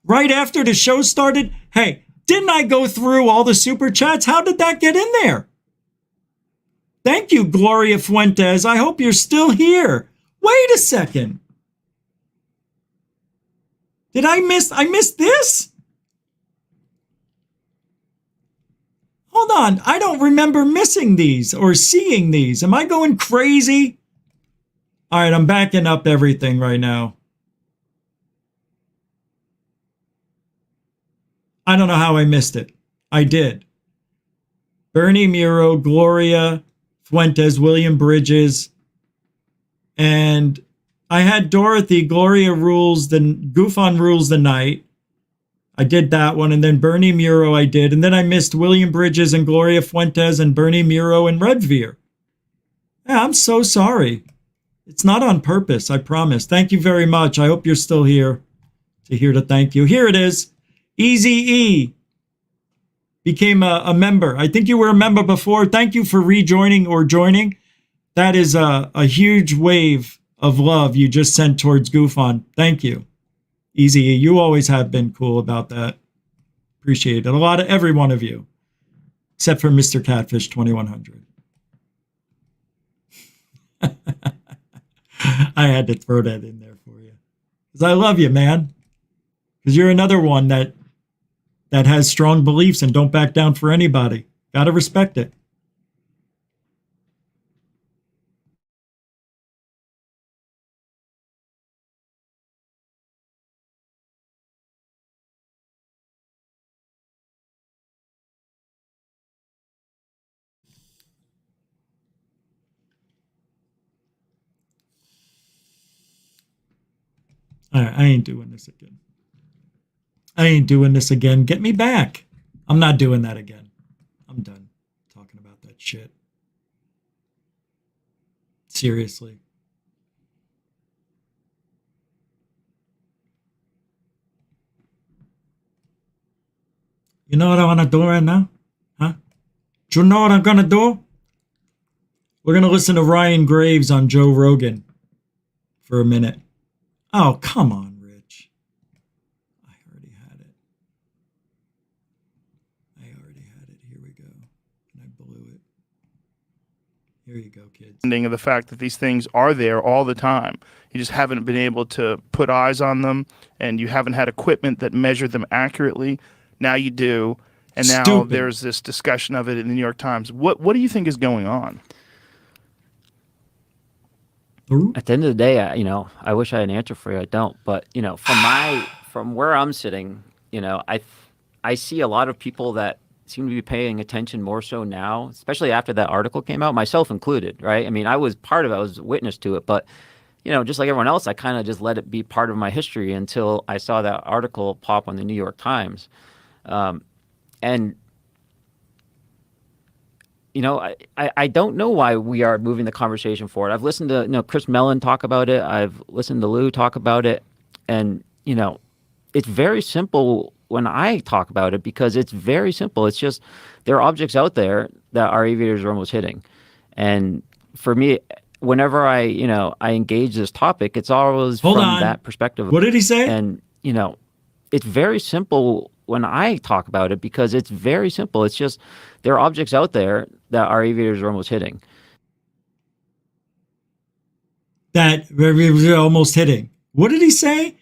right after the show started. Hey, didn't I go through all the super chats? How did that get in there? Thank you, Gloria Fuentes. I hope you're still here. Wait a second. Did I miss this? Hold on. I don't remember missing these or seeing these. Am I going crazy? All right, I'm backing up everything right now. I don't know how I missed it. I did. Bernie Muro, Gloria Fuentes, William Bridges, and I had Dorothy, Gloria rules the GoofOn rules the night. I did that one, and then Bernie Muro I did, and then I missed William Bridges and Gloria Fuentes and Bernie Muro and Redveer. Yeah, I'm so sorry. It's not on purpose, I promise. Thank you very much. I hope you're still here to thank you. Here it is. Easy E became a member. I think you were a member before. Thank you for rejoining or joining. That is a huge wave of love you just sent towards GoofOn. Thank you. Easy E, you always have been cool about that. Appreciate it. A lot of every one of you, except for Mr. Catfish 2100. I had to throw that in there for you. Because I love you, man. Because you're another one that has strong beliefs and don't back down for anybody. Gotta respect it. All right, I ain't doing this again. I ain't doing this again. Get me back. I'm not doing that again. I'm done talking about that shit. Seriously. You know what I want to do right now? Huh? Do you know what I'm going to do? We're going to listen to Ryan Graves on Joe Rogan for a minute. Oh, come on, Rich. I already had it. Here we go. And I blew it. Here you go, kids. Of the fact that these things are there all the time. You just haven't been able to put eyes on them, and you haven't had equipment that measured them accurately. Now you do. And now there's this discussion of it in the New York Times. What do you think is going on? At the end of the day, I wish I had an answer for you. I don't. But, from where I'm sitting, I see a lot of people that seem to be paying attention more so now, especially after that article came out, myself included, right? I mean, I was part of it. I was witness to it. But, just like everyone else, I kind of just let it be part of my history until I saw that article pop on the New York Times. I don't know why we are moving the conversation forward. I've listened to Chris Mellon talk about it. I've listened to Lou talk about it. And, it's very simple when I talk about it because it's very simple. It's just there are objects out there that our aviators are almost hitting. And for me, whenever I engage this topic, it's always from that perspective. What did he say? And, it's very simple when I talk about it because it's very simple. It's just there are objects out there that our aviators are almost hitting. That we're almost hitting. What did he say?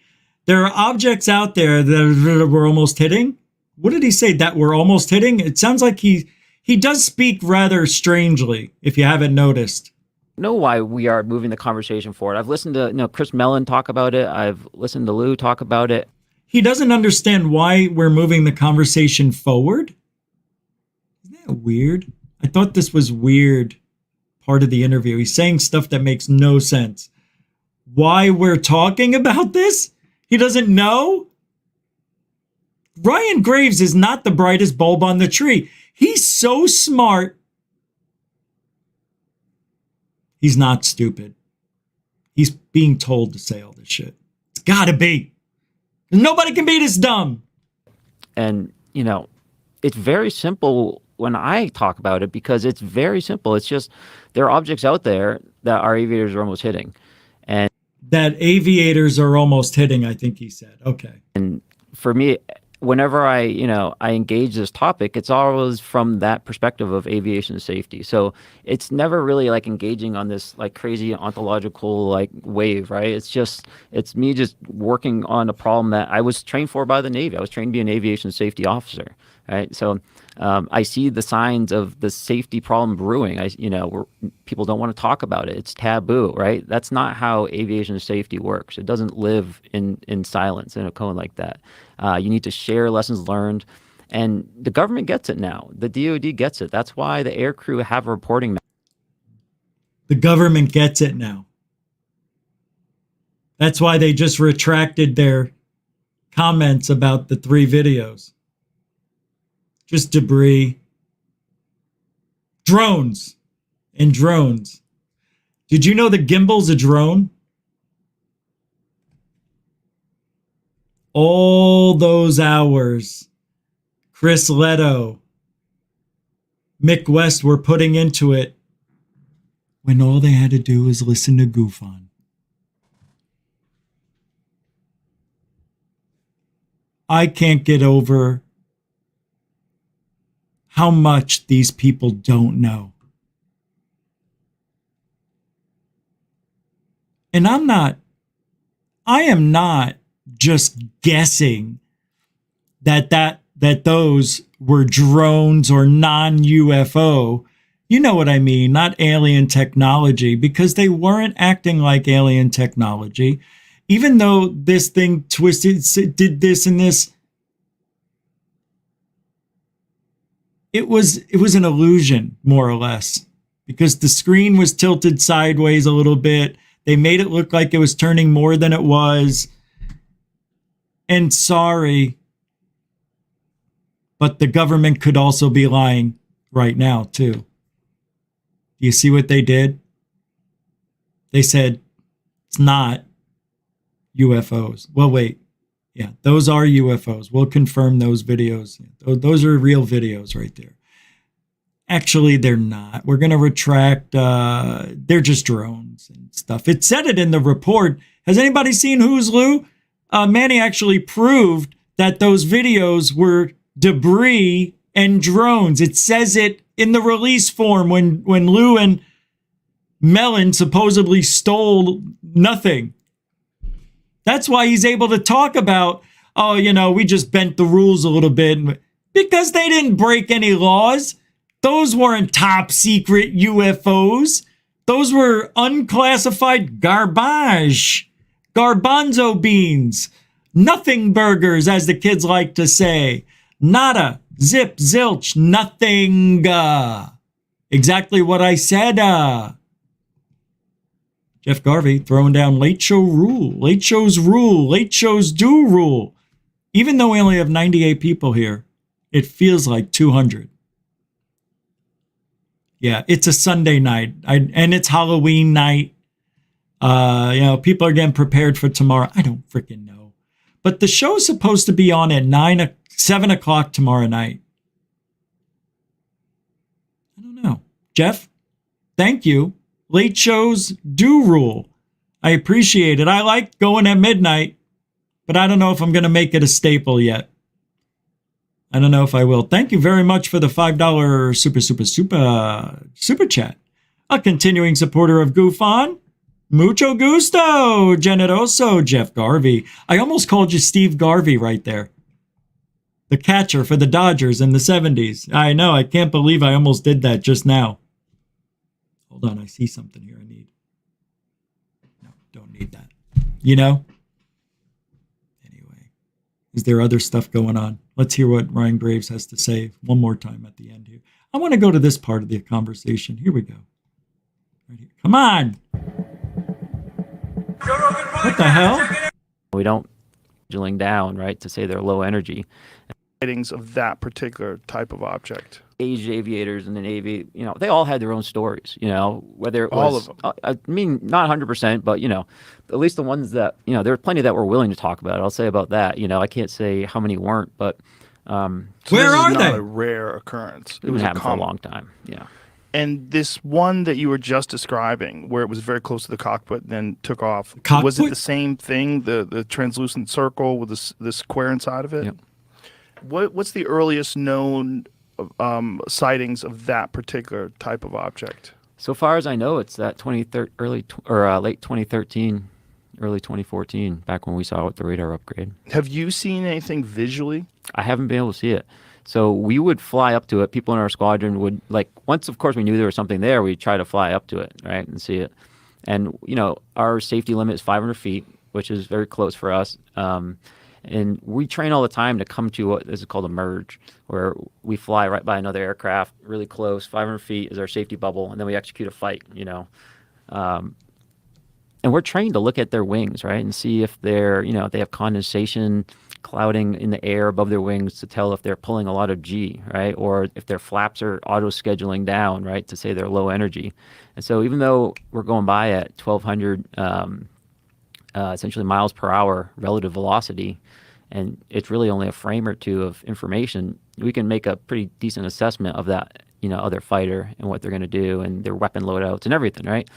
There are objects out there that we're almost hitting. What did he say? That we're almost hitting? It sounds like he does speak rather strangely, if you haven't noticed. Know why we are moving the conversation forward. I've listened to Chris Mellon talk about it. I've listened to Lou talk about it. He doesn't understand why we're moving the conversation forward? Isn't that weird? I thought this was weird part of the interview. He's saying stuff that makes no sense. Why we're talking about this? He doesn't know? Ryan Graves is not the brightest bulb on the tree. He's so smart. He's not stupid. He's being told to say all this shit. It's gotta be. Nobody can be this dumb. And, it's very simple when I talk about it because it's very simple. It's just there are objects out there that our aviators are almost hitting. And that aviators are almost hitting, I think he said. Okay. And for me, whenever I engage this topic, it's always from that perspective of aviation safety. So it's never really like engaging on this like crazy ontological like wave, right? It's me just working on a problem that I was trained for by the Navy. I was trained to be an aviation safety officer, right? So I see the signs of the safety problem brewing. Where people don't want to talk about it. It's taboo, right? That's not how aviation safety works. It doesn't live in silence in a cone like that. You need to share lessons learned, and the government gets it now. The DoD gets it. That's why the air crew have reporting. The government gets it now. That's why they just retracted their comments about the 3 videos. Just debris. Drones and drones. Did you know the gimbal's a drone? All those hours Chris Leto, Mick West were putting into it when all they had to do was listen to Goof On. I can't get over how much these people don't know. And I am not just guessing that those were drones or non-UFO. You know what I mean, not alien technology, because they weren't acting like alien technology. Even though this thing twisted, did this and this, it was an illusion, more or less, because the screen was tilted sideways a little bit. They made it look like it was turning more than it was. And sorry, but the government could also be lying right now, too. Do you see what they did? They said it's not UFOs. Well, wait. Yeah, those are UFOs. We'll confirm those videos. Those are real videos right there. Actually, they're not. We're going to retract. They're just drones and stuff. It said it in the report. Has anybody seen Who's Lou? Manny actually proved that those videos were debris and drones. It says it in the release form when Lou and Mellon supposedly stole nothing. That's why he's able to talk about, oh, we just bent the rules a little bit. Because they didn't break any laws. Those weren't top secret UFOs. Those were unclassified garbage. Garbanzo beans. Nothing burgers, as the kids like to say. Nada. Zip. Zilch. Nothing. Exactly what I said. Jeff Garvey throwing down late show rule. Late shows rule. Late shows do rule. Even though we only have 98 people here, it feels like 200. Yeah, it's a Sunday night. And it's Halloween night. People are getting prepared for tomorrow. I don't freaking know. But the show's supposed to be on at 7 o'clock tomorrow night. I don't know. Jeff, thank you. Late shows do rule. I appreciate it. I like going at midnight, but I don't know if I'm going to make it a staple yet. I don't know if I will. Thank you very much for the $5 super chat. A continuing supporter of Goof On. Mucho gusto, generoso, Jeff Garvey. I almost called you Steve Garvey right there. The catcher for the Dodgers in the 70s. I know. I can't believe I almost did that just now. Hold on, I see something here I need. No, don't need that. Anyway, is there other stuff going on? Let's hear what Ryan Graves has to say one more time at the end here. I want to go to this part of the conversation. Here we go. Right here. Come on. What the hell? We don't drilling down, right, to say they're low energy. Sightings of that particular type of object. Aged aviators in the Navy, they all had their own stories, whether it was all of them. I mean, not 100%, but at least the ones that, there were plenty that were willing to talk about it. I'll say about that. I can't say how many weren't, but so where are they? Not a rare occurrence. It was happening for a long time. Yeah. And this one that you were just describing, where it was very close to the cockpit, then took off. Cockpit? Was it the same thing? The translucent circle with the square inside of it? Yep. What's the earliest known sightings of that particular type of object? So far as I know, it's that late 2013, early 2014, back when we saw it with the radar upgrade. Have you seen anything visually? I haven't been able to see it. So we would fly up to it. People in our squadron would, once, of course, we knew there was something there, we'd try to fly up to it, right, and see it. And, our safety limit is 500 feet, which is very close for us. And we train all the time to come to what is called a merge, where we fly right by another aircraft, really close. 500 feet is our safety bubble, and then we execute a fight. we're trained to look at their wings, right, and see if they're, if they have condensation clouding in the air above their wings to tell if they're pulling a lot of G, right, or if their flaps are auto-scheduling down, right, to say they're low energy. And so even though we're going by at 1,200 essentially miles per hour relative velocity, and it's really only a frame or two of information, we can make a pretty decent assessment of that, other fighter and what they're going to do and their weapon loadouts and everything, right?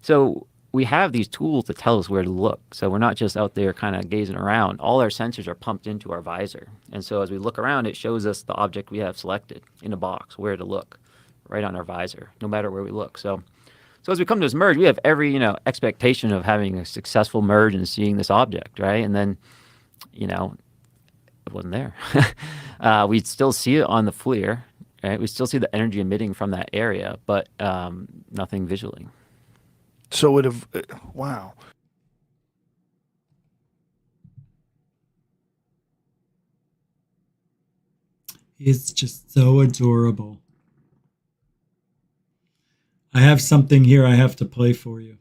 So we have these tools to tell us where to look. So we're not just out there kind of gazing around. All our sensors are pumped into our visor. And so as we look around, it shows us the object we have selected in a box, where to look, right on our visor, no matter where we look. So as we come to this merge, we have every, expectation of having a successful merge and seeing this object, right? And then, it wasn't there. We'd still see it on the FLIR, right? We still see the energy emitting from that area, but nothing visually. So wow. It's just so adorable. I have something here I have to play for you.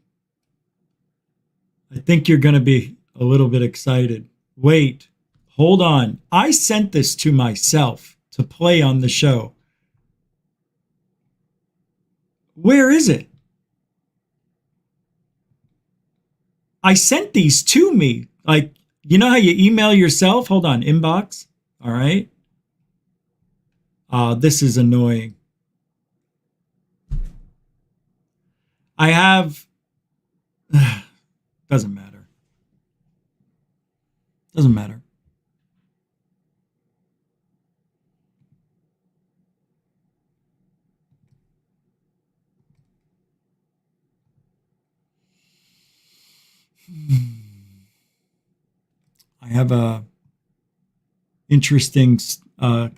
I think you're going to be a little bit excited. Wait, hold on. I sent this to myself to play on the show. Where is it? I sent these to me. Like, you know how you email yourself? Hold on, inbox. All right. This is annoying. I have, doesn't matter. Doesn't matter. I have a interesting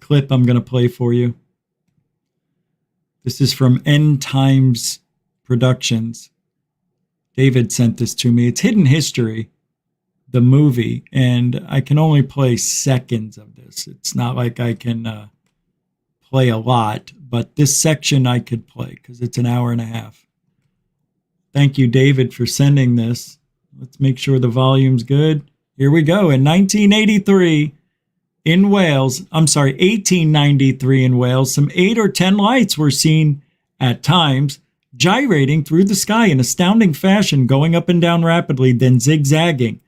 clip I'm going to play for you. This is from End Times Productions. David sent this to me. It's Hidden History, the movie, and I can only play seconds of this. It's not like I can play a lot, but this section I could play because it's an hour and a half. Thank you, David, for sending this. Let's make sure the volume's good. Here we go. In 1893 in Wales, some 8 or 10 lights were seen at times, gyrating through the sky in astounding fashion, going up and down rapidly, then zigzagging,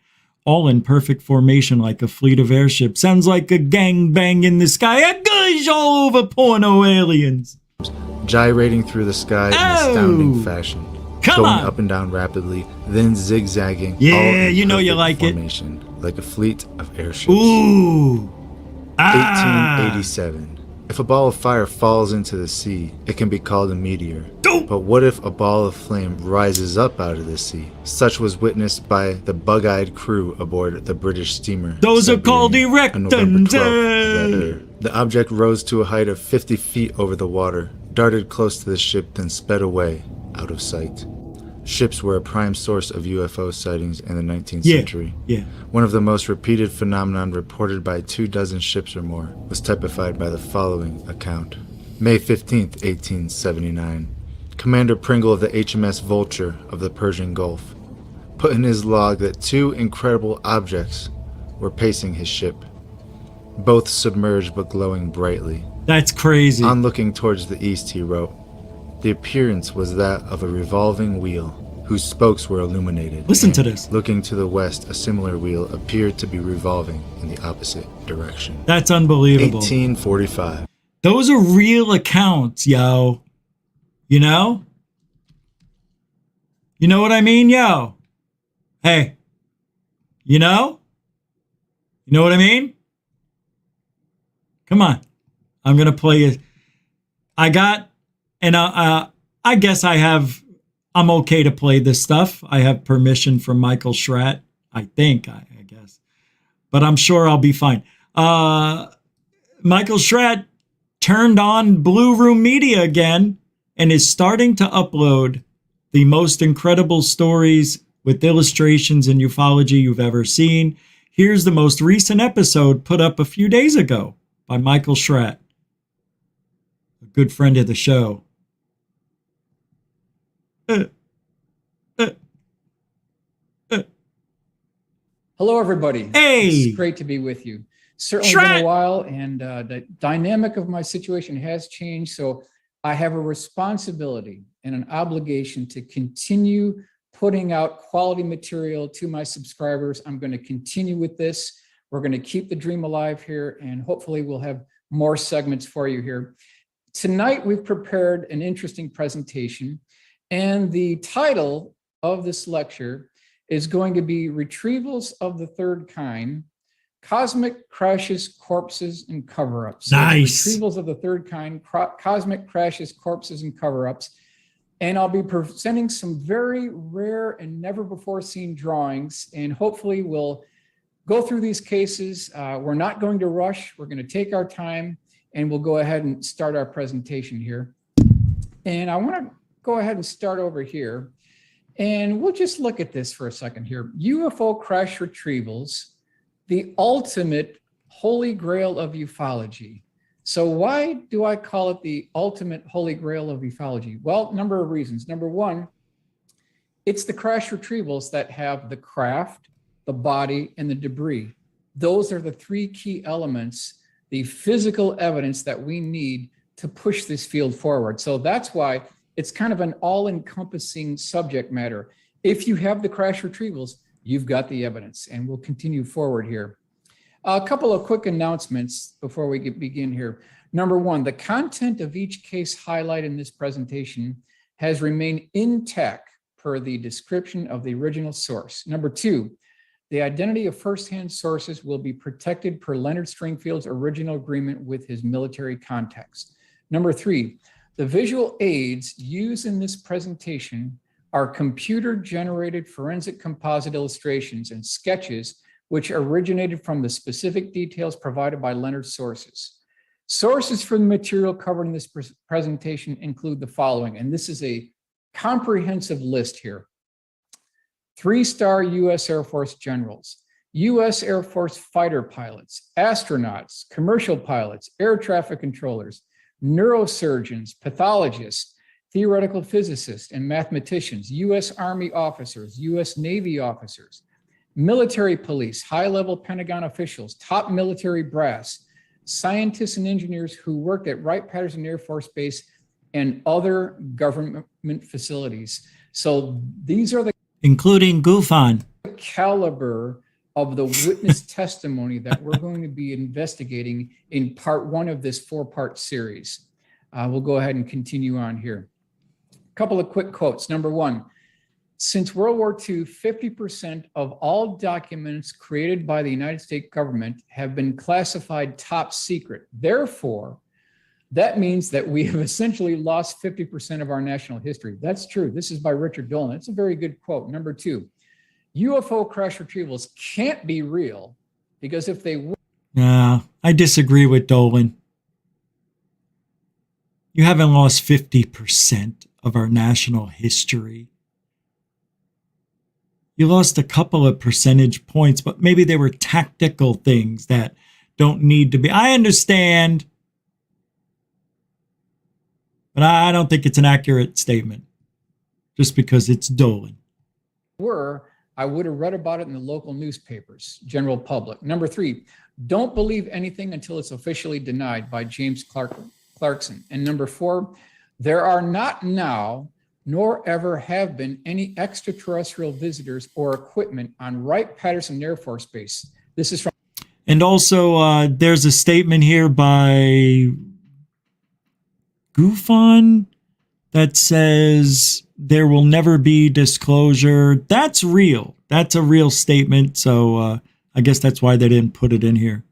all in perfect formation like a fleet of airships. Sounds like a gangbang in the sky. A gush all over porno aliens. Gyrating through the sky in astounding fashion. Come going on. Up and down rapidly, then zigzagging. Yeah, all in you know you like formation, like a fleet of airships. Ooh. 1887. If a ball of fire falls into the sea, it can be called a meteor. But what if a ball of flame rises up out of the sea? Such was witnessed by the bug-eyed crew aboard the British steamer. Those are called on November 12th of that erectons. year. The object rose to a height of 50 feet over the water, darted close to the ship, then sped away, out of sight. Ships were a prime source of UFO sightings in the 19th century. Yeah. One of the most repeated phenomenon reported by 24 ships or more was typified by the following account. May 15th, 1879. Commander Pringle of the HMS Vulture of the Persian Gulf put in his log that 2 incredible objects were pacing his ship, both submerged but glowing brightly. That's crazy. On looking towards the east, he wrote, the appearance was that of a revolving wheel, whose spokes were illuminated. Listen to this. Looking to the west, a similar wheel appeared to be revolving in the opposite direction. That's unbelievable. 1845. Those are real accounts, yo. You know? You know what I mean, yo? Hey. You know? You know what I mean? Come on. I'm going to play it. I got, and I guess I'm okay to play this stuff. I have permission from Michael Schratt. I think, I guess. But I'm sure I'll be fine. Michael Schratt turned on Blue Room Media again and is starting to upload the most incredible stories with illustrations in ufology you've ever seen. Here's the most recent episode put up a few days ago by Michael Schratt, a good friend of the show. Hello, everybody. Hey. It's great to be with you. Certainly been a while, and the dynamic of my situation has changed. So I have a responsibility and an obligation to continue putting out quality material to my subscribers. I'm going to continue with this. We're going to keep the dream alive here, and hopefully we'll have more segments for you here. Tonight, we've prepared an interesting presentation, and the title of this lecture is going to be Retrievals of the Third Kind, Cosmic Crashes, Corpses, and Cover-Ups. Nice. So Retrievals of the Third Kind, Cosmic Crashes, Corpses, and Cover-Ups. And I'll be presenting some very rare and never before seen drawings, and hopefully we'll go through these cases. We're not going to rush. We're going to take our time, and we'll go ahead and start our presentation here. And I want to go ahead and start over here. And we'll just look at this for a second here. UFO crash retrievals, the ultimate holy grail of ufology. So why do I call it the ultimate holy grail of ufology? Well, number of reasons. Number one, it's the crash retrievals that have the craft, the body, and the debris. Those are the three key elements, the physical evidence that we need to push this field forward. So that's why it's kind of an all-encompassing subject matter. If you have the crash retrievals, you've got the evidence, and we'll continue forward here. A couple of quick announcements before we begin here. Number one, the content of each case highlighted in this presentation has remained intact per the description of the original source. Number two, the identity of firsthand sources will be protected per Leonard Stringfield's original agreement with his military contacts. Number three, the visual aids used in this presentation are computer-generated forensic composite illustrations and sketches which originated from the specific details provided by Leonard's sources. Sources for the material covered in this presentation include the following, and this is a comprehensive list here. 3-star U.S. Air Force generals, U.S. Air Force fighter pilots, astronauts, commercial pilots, air traffic controllers, neurosurgeons, pathologists, theoretical physicists, and mathematicians, U.S. Army officers, U.S. Navy officers, military police, high-level Pentagon officials, top military brass, scientists and engineers who worked at Wright-Patterson Air Force Base and other government facilities. So these are the including Gufon caliber of the witness testimony that we're going to be investigating in part one of this 4-part series. We'll go ahead and continue on here. A couple of quick quotes. Number one, since World War II, 50% of all documents created by the United States government have been classified top secret. Therefore, that means that we have essentially lost 50% of our national history. That's true. This is by Richard Dolan. That's a very good quote. Number two, UFO crash retrievals can't be real because if they were. Yeah, I disagree with Dolan. You haven't lost 50% of our national history. You lost a couple of percentage points, but maybe they were tactical things that don't need to be. I understand, but I don't think it's an accurate statement just because it's Dolan. I would have read about it in the local newspapers, general public. Number three, don't believe anything until it's officially denied by James Clarkson. And number four, there are not now, nor ever have been any extraterrestrial visitors or equipment on Wright-Patterson Air Force Base. This is from. And also, there's a statement here by Gufon that says there will never be disclosure. That's real. That's a real statement. So I guess that's why they didn't put it in here.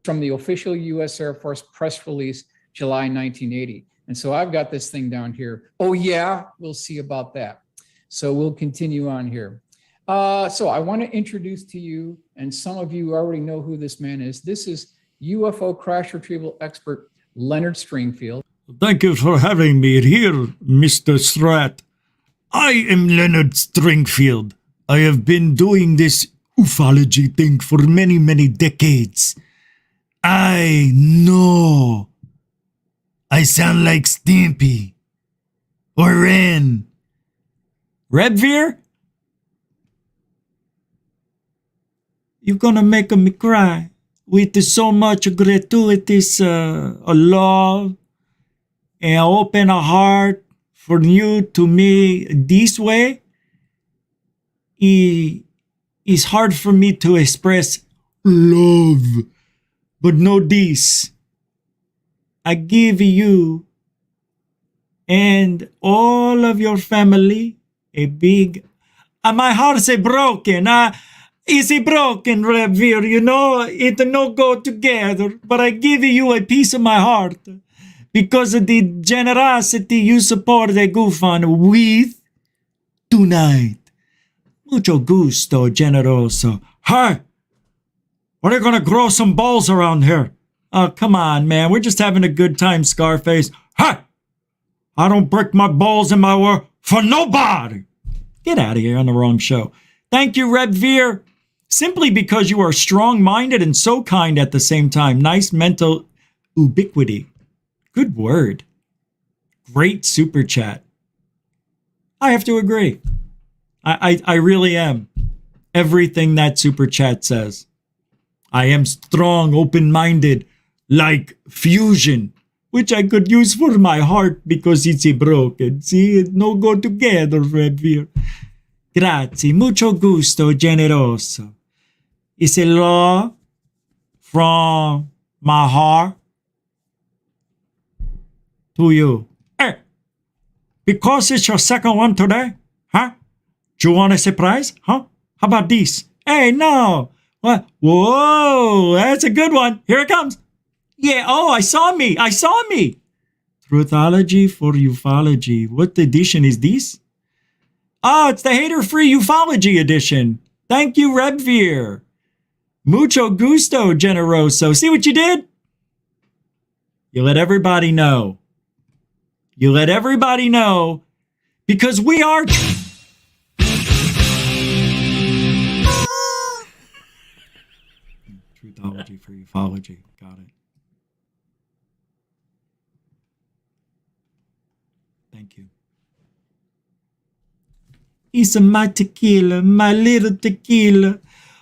From the official U.S. Air Force press release, July 1980. And so I've got this thing down here. Oh, yeah, we'll see about that. So we'll continue on here. So I want to introduce to you, and some of you already know who this man is. This is UFO crash retrieval expert Leonard Stringfield. Thank you for having me here, Mr. Schratt. I am Leonard Stringfield. I have been doing this ufology thing for many, many decades. I know. I sound like Stimpy. Or Ren. Redveer? You're gonna make me cry with so much gratuitous love and open a heart for you to me this way. It's hard for me to express love, but know this. I give you and all of your family a big... my heart is broken. Is it broken, Revere? You know, it no go together. But I give you a piece of my heart because of the generosity you support the GoFund with tonight. Mucho gusto, generoso. Hey, are they going to grow some balls around here? Oh, come on, man. We're just having a good time, Scarface. Hey, I don't break my balls in my work for nobody. Get out of here on the wrong show. Thank you, Revere. Simply because you are strong-minded and so kind at the same time. Nice mental ubiquity. Good word. Great super chat. I have to agree. I really am. Everything that super chat says. I am strong, open-minded, like fusion, which I could use for my heart because it's broken. See, it no go together, Revere. Grazie, mucho gusto, generoso. It's a law from my heart to you. Hey, because it's your second one today, huh? Do you want a surprise, huh? How about this? Hey, no. What? Whoa, that's a good one. Here it comes. Yeah, oh, I saw me. Truthology for ufology. What edition is this? Oh, it's the hater-free ufology edition. Thank you, Revere. Mucho gusto, generoso. See what you did? You let everybody know. You let everybody know because we are... Truthology for ufology. Got it. Thank you. It's my tequila, my little tequila.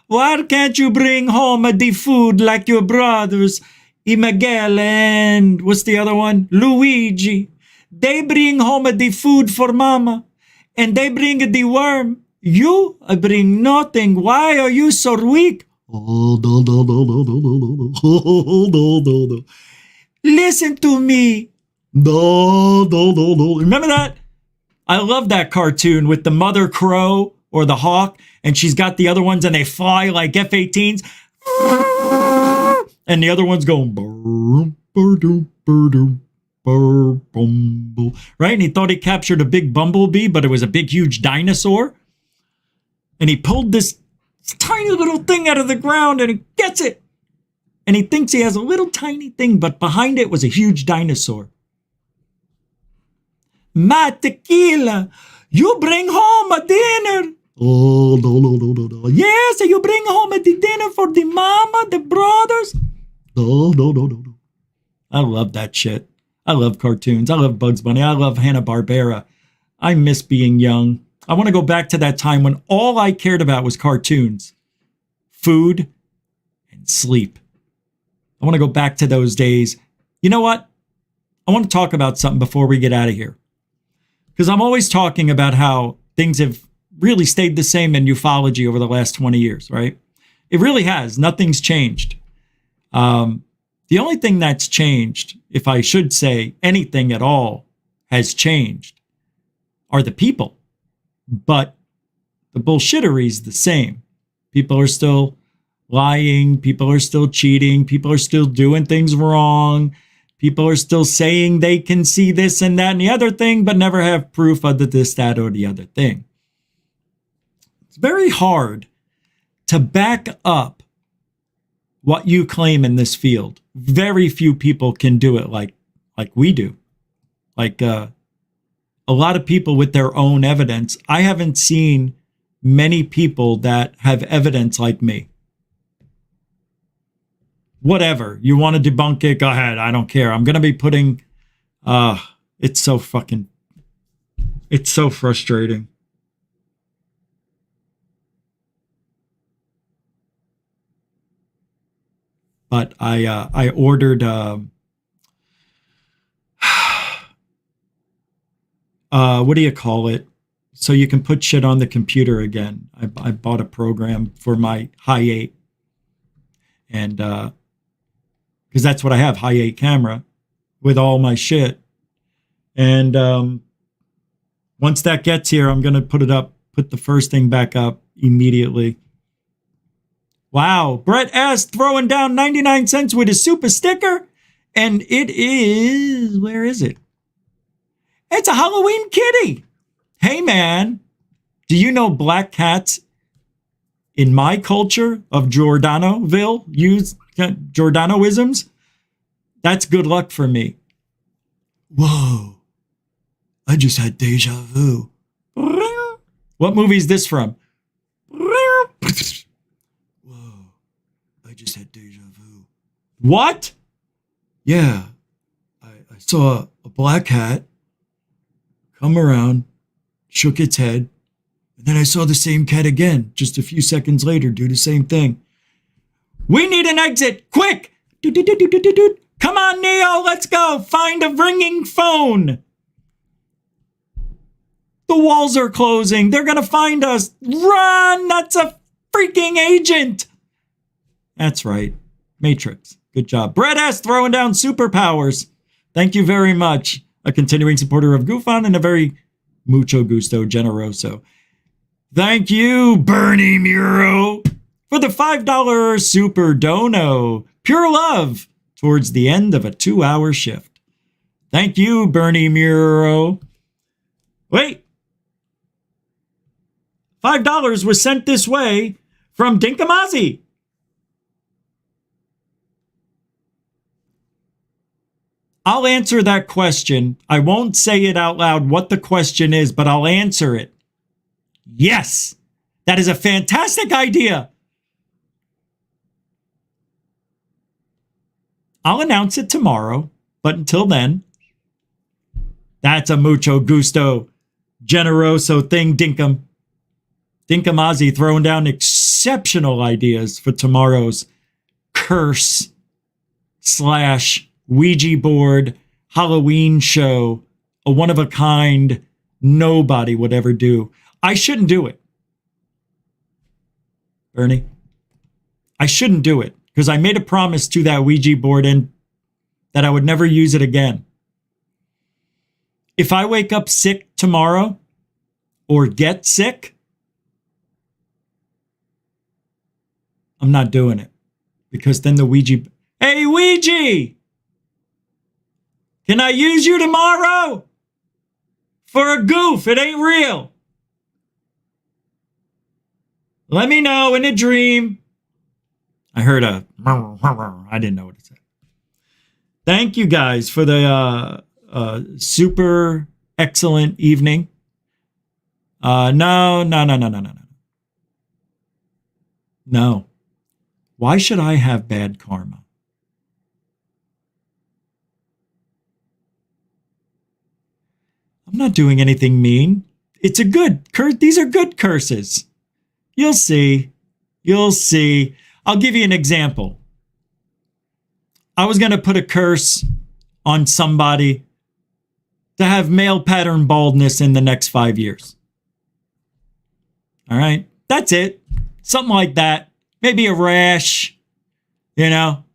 Why can't you bring home the food like your brothers, Miguel and what's the other one? Luigi. They bring home the food for mama and they bring the worm. You bring nothing. Why are you so weak? Listen to me. Remember that? I love that cartoon with the mother crow or the hawk, and she's got the other ones and they fly like F-18s. And the other one's going, right? And he thought he captured a big bumblebee, but it was a big, huge dinosaur. And he pulled this tiny little thing out of the ground and he gets it. And he thinks he has a little tiny thing, but behind it was a huge dinosaur. My tequila, you bring home a dinner. Oh, no. Yes, you bring home a dinner for the mama, the brothers. No. I love that shit. I love cartoons. I love Bugs Bunny. I love Hanna-Barbera. I miss being young. I want to go back to that time when all I cared about was cartoons, food, and sleep. I want to go back to those days. You know what? I want to talk about something before we get out of here. Because I'm always talking about how things have really stayed the same in ufology over the last 20 years, right? It really has. Nothing's changed. The only thing that's changed, if I should say anything at all has changed, are the people. But the bullshittery is the same. People are still lying. People are still cheating. People are still doing things wrong. People are still saying they can see this and that and the other thing, but never have proof of this, that, or the other thing. It's very hard to back up what you claim in this field. Very few people can do it like we do. Like a lot of people with their own evidence. I haven't seen many people that have evidence like me. Whatever. You want to debunk it? Go ahead. I don't care. I'm going to be putting... it's so frustrating. but I ordered what do you call it? So you can put shit on the computer again. I bought a program for my high 8. And because that's what I have, high 8 camera with all my shit. And once that gets here, I'm going to put the first thing back up immediately. Wow. Brett S. throwing down 99 cents with his super sticker. And it is, where is it? It's a Halloween kitty. Hey, man, do you know black cats in my culture of Giordanoville use Giordanoisms? That's good luck for me. Whoa, I just had deja vu. What movie is this from? Whoa, I just had deja vu. What? Yeah, I saw a black cat come around, shook its head, and then I saw the same cat again just a few seconds later do the same thing. We need an exit, quick! Come on, Neo, let's go! Find a ringing phone! The walls are closing. They're gonna find us. Run! That's a freaking agent! That's right. Matrix. Good job. Brett S. throwing down superpowers. Thank you very much. A continuing supporter of GoofOn and a very mucho gusto generoso. Thank you, Bernie Muro, for the $5 super dono. Pure love towards the end of a 2-hour shift. Thank you, Bernie Muro. Wait. $5 was sent this way from Dinkamazi. I'll answer that question. I won't say it out loud what the question is, but I'll answer it. Yes, that is a fantastic idea. I'll announce it tomorrow, but until then, that's a mucho gusto, generoso thing, Dinkum. Dinkamazi throwing down exceptional ideas for tomorrow's curse / Ouija board Halloween show, a one-of-a-kind nobody would ever do. I shouldn't do it, Bernie. I shouldn't do it because I made a promise to that Ouija board and that I would never use it again. If I wake up sick tomorrow or get sick, I'm not doing it because then the Ouija... Hey, Ouija! Can I use you tomorrow? For a goof, it ain't real. Let me know in a dream. I heard a... I didn't know what it said. Thank you guys for the super excellent evening. No. No. Why should I have bad karma? I'm not doing anything mean. It's a good curse. These are good curses. You'll see. You'll see. I'll give you an example. I was going to put a curse on somebody to have male pattern baldness in the next 5 years. All right. That's it. Something like that. Maybe a rash, you know,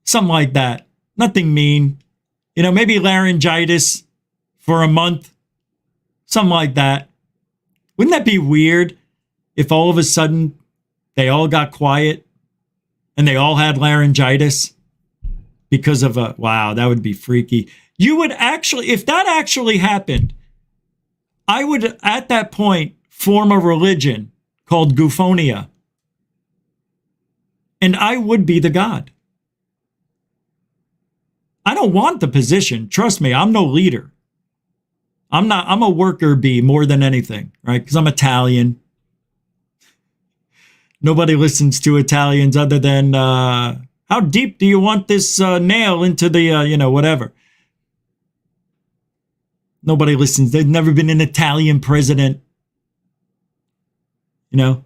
something like that. Nothing mean. You know, maybe laryngitis for a month, something like that. Wouldn't that be weird if all of a sudden they all got quiet and they all had laryngitis because of a, wow, that would be freaky. You would actually, if that actually happened, I would at that point form a religion called Goofonia. And I would be the god. I don't want the position. Trust me, I'm no leader. I'm a worker bee more than anything, right? Because I'm Italian. Nobody listens to Italians other than, how deep do you want this nail into the, whatever. Nobody listens. There's never been an Italian president. You know?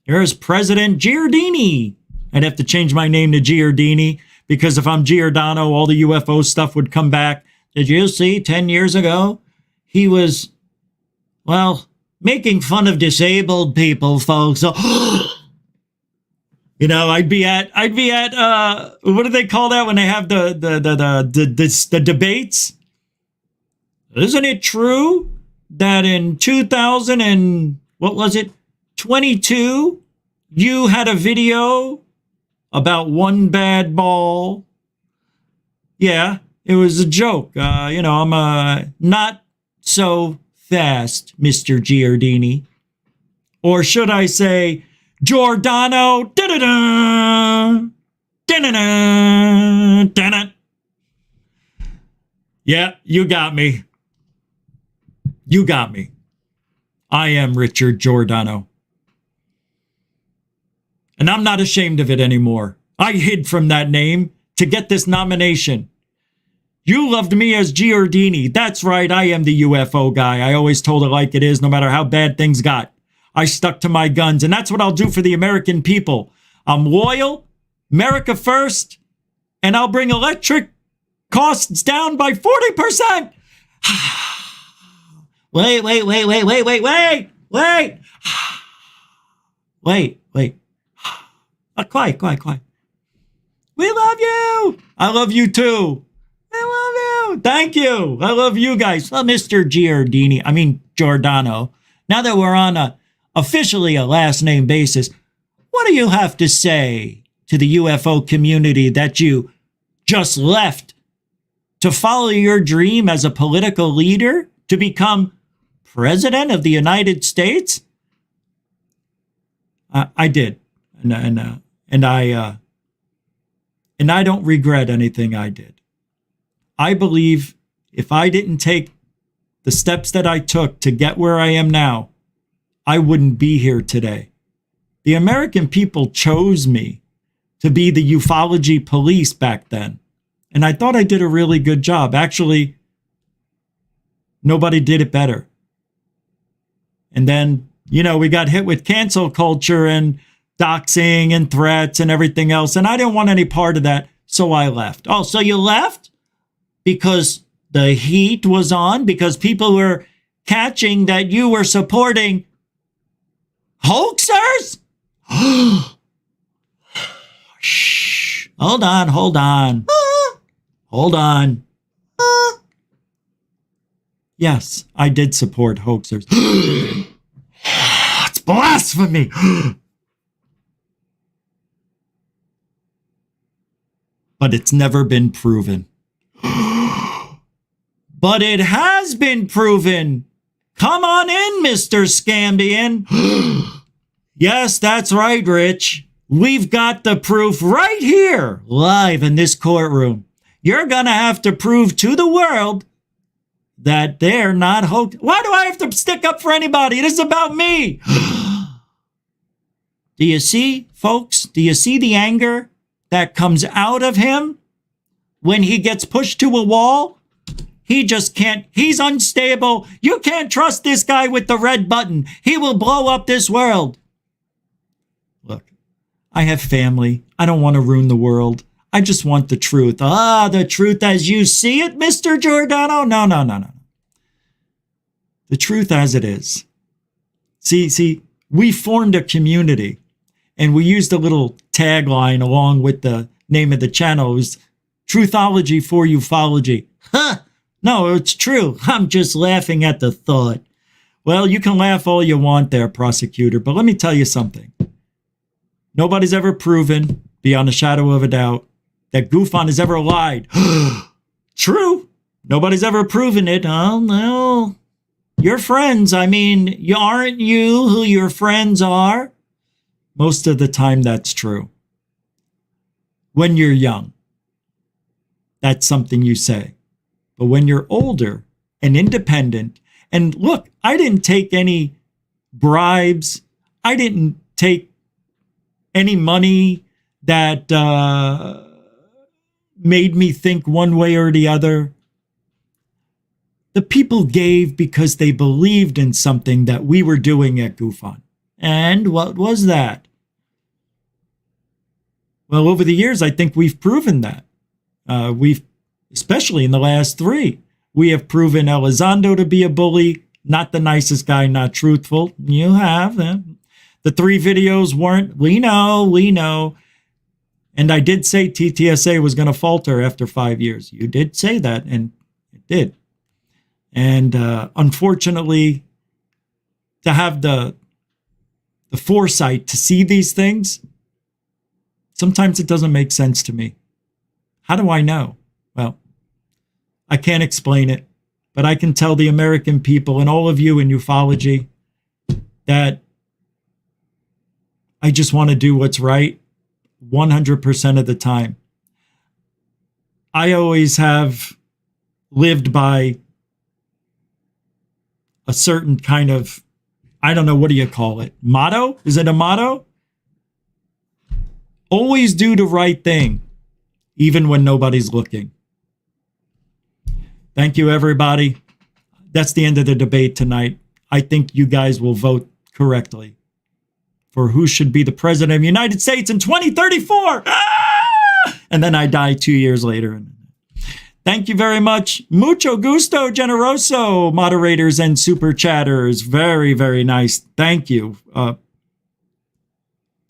Here's President Giardini. I'd have to change my name to Giordini, because if I'm Giordano, all the UFO stuff would come back. Did you see 10 years ago? He was, well, making fun of disabled people, folks. So, you know, I'd be at what do they call that when they have the debates? Isn't it true that in 2000 and what was it, 22, you had a video about one bad ball? Yeah, it was a joke. You know, I'm not so fast, Mr. Giordini. Or should I say, Giordano? Da-da-da, da-da-da, da-da. Yeah, you got me. You got me. I am Richard Giordano. And I'm not ashamed of it anymore. I hid from that name to get this nomination. You loved me as Giordini. That's right, I am the UFO guy. I always told it like it is, no matter how bad things got. I stuck to my guns, and that's what I'll do for the American people. I'm loyal, America first, and I'll bring electric costs down by 40%. Wait. Quiet. We love you. I love you too. I love you. Thank you. I love you guys. Well, Mr. Giordano, now that we're on officially a last name basis, what do you have to say to the UFO community that you just left to follow your dream as a political leader to become President of the United States? I did, and I don't regret anything I did. I believe if I didn't take the steps that I took to get where I am now, I wouldn't be here today. The American people chose me to be the ufology police back then, and I thought I did a really good job. Actually, nobody did it better. And then, you know, we got hit with cancel culture and doxing and threats and everything else. And I didn't want any part of that. So I left. Oh, so you left because the heat was on, because people were catching that you were supporting hoaxers? Shh. Hold on. Yes, I did support hoaxers. It's blasphemy. But it's never been proven. But it has been proven. Come on in, Mr. Scambian. Yes, that's right, Rich. We've got the proof right here, live in this courtroom. You're going to have to prove to the world that they're not hoax. Why do I have to stick up for anybody? It is about me. Do you see, folks? Do you see the anger that comes out of him when he gets pushed to a wall? He just can't. He's unstable. You can't trust this guy with the red button. He will blow up this world. Look, I have family. I don't want to ruin the world. I just want the truth. The truth as you see it, Mr. Giordano? No. The truth as it is. See, we formed a community, and we used a little tagline along with the name of the channel. It was Truthology for Ufology. Huh? No, it's true. I'm just laughing at the thought. Well, you can laugh all you want there, prosecutor, but let me tell you something. Nobody's ever proven, beyond a shadow of a doubt, that Goofon has ever lied. True. Nobody's ever proven it. Oh, no. Your friends, aren't you who your friends are? Most of the time, that's true. When you're young, that's something you say. But when you're older and independent, and look, I didn't take any bribes. I didn't take any money that made me think one way or the other. The people gave because they believed in something that we were doing at Goofon. And what was that? Well, over the years, I think we've proven that. Especially in the last 3, we have proven Elizondo to be a bully, not the nicest guy, not truthful. You have. The 3 videos weren't. We know. And I did say TTSA was going to falter after 5 years. You did say that, and it did. And unfortunately, to have the foresight to see these things, sometimes it doesn't make sense to me. How do I know? Well, I can't explain it, but I can tell the American people and all of you in ufology that I just want to do what's right 100% of the time. I always have lived by a certain kind of, I don't know, what do you call it? Motto? Is it a motto? Always do the right thing, even when nobody's looking. Thank you, everybody. That's the end of the debate tonight. I think you guys will vote correctly for who should be the president of the United States in 2034. And then I die 2 years later. Thank you very much. Mucho gusto, generoso, moderators and super chatters. Very, very nice. Thank you.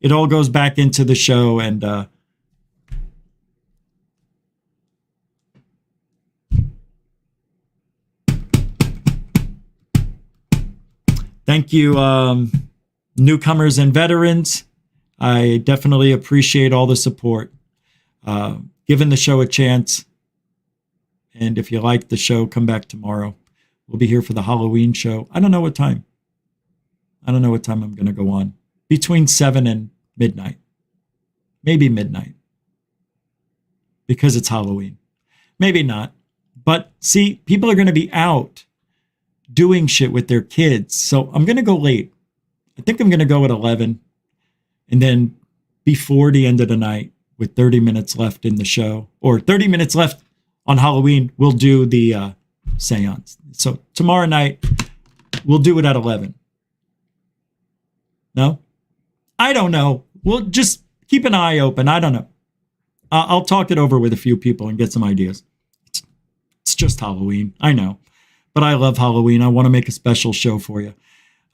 It all goes back into the show, and thank you, newcomers and veterans. I definitely appreciate all the support. Giving the show a chance. And if you like the show, come back tomorrow. We'll be here for the Halloween show. I don't know what time. I'm going to go on. Between 7 and midnight. Maybe midnight. Because it's Halloween. Maybe not. But see, people are going to be out doing shit with their kids. So I'm going to go late. I think I'm going to go at 11. And then before the end of the night, with 30 minutes left in the show, or 30 minutes left on Halloween, we'll do the seance. So tomorrow night, we'll do it at 11. No? I don't know. We'll just keep an eye open. I don't know. I'll talk it over with a few people and get some ideas. It's just Halloween. I know. But I love Halloween. I want to make a special show for you.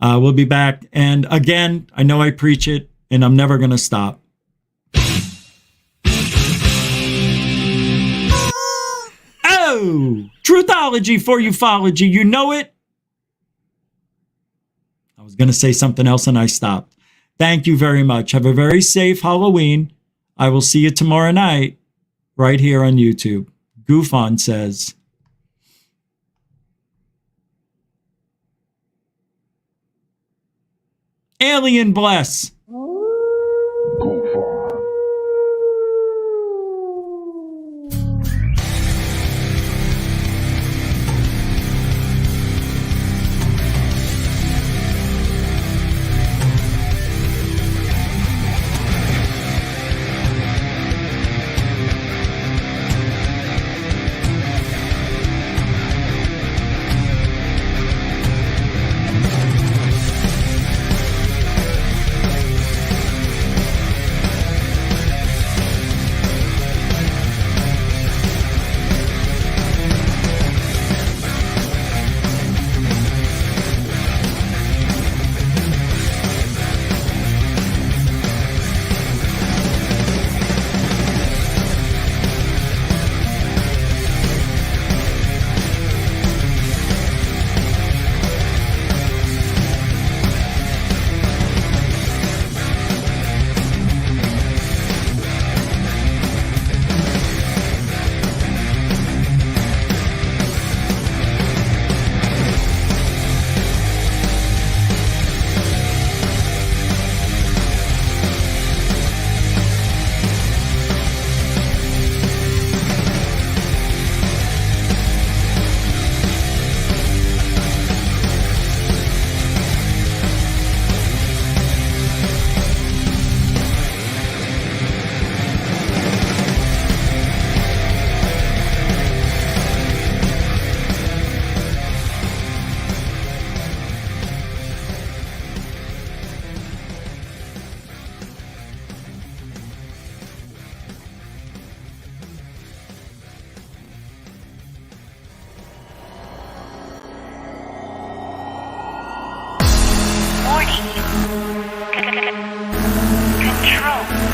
We'll be back. And again, I know I preach it, and I'm never going to stop. Oh, truthology for ufology. You know it. I was going to say something else and I stopped. Thank you very much. Have a very safe Halloween. I will see you tomorrow night right here on YouTube. Goofon says. Alien bless.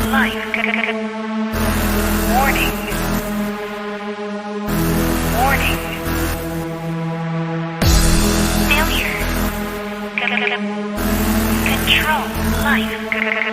life. Warning. Warning. Failure. Control life.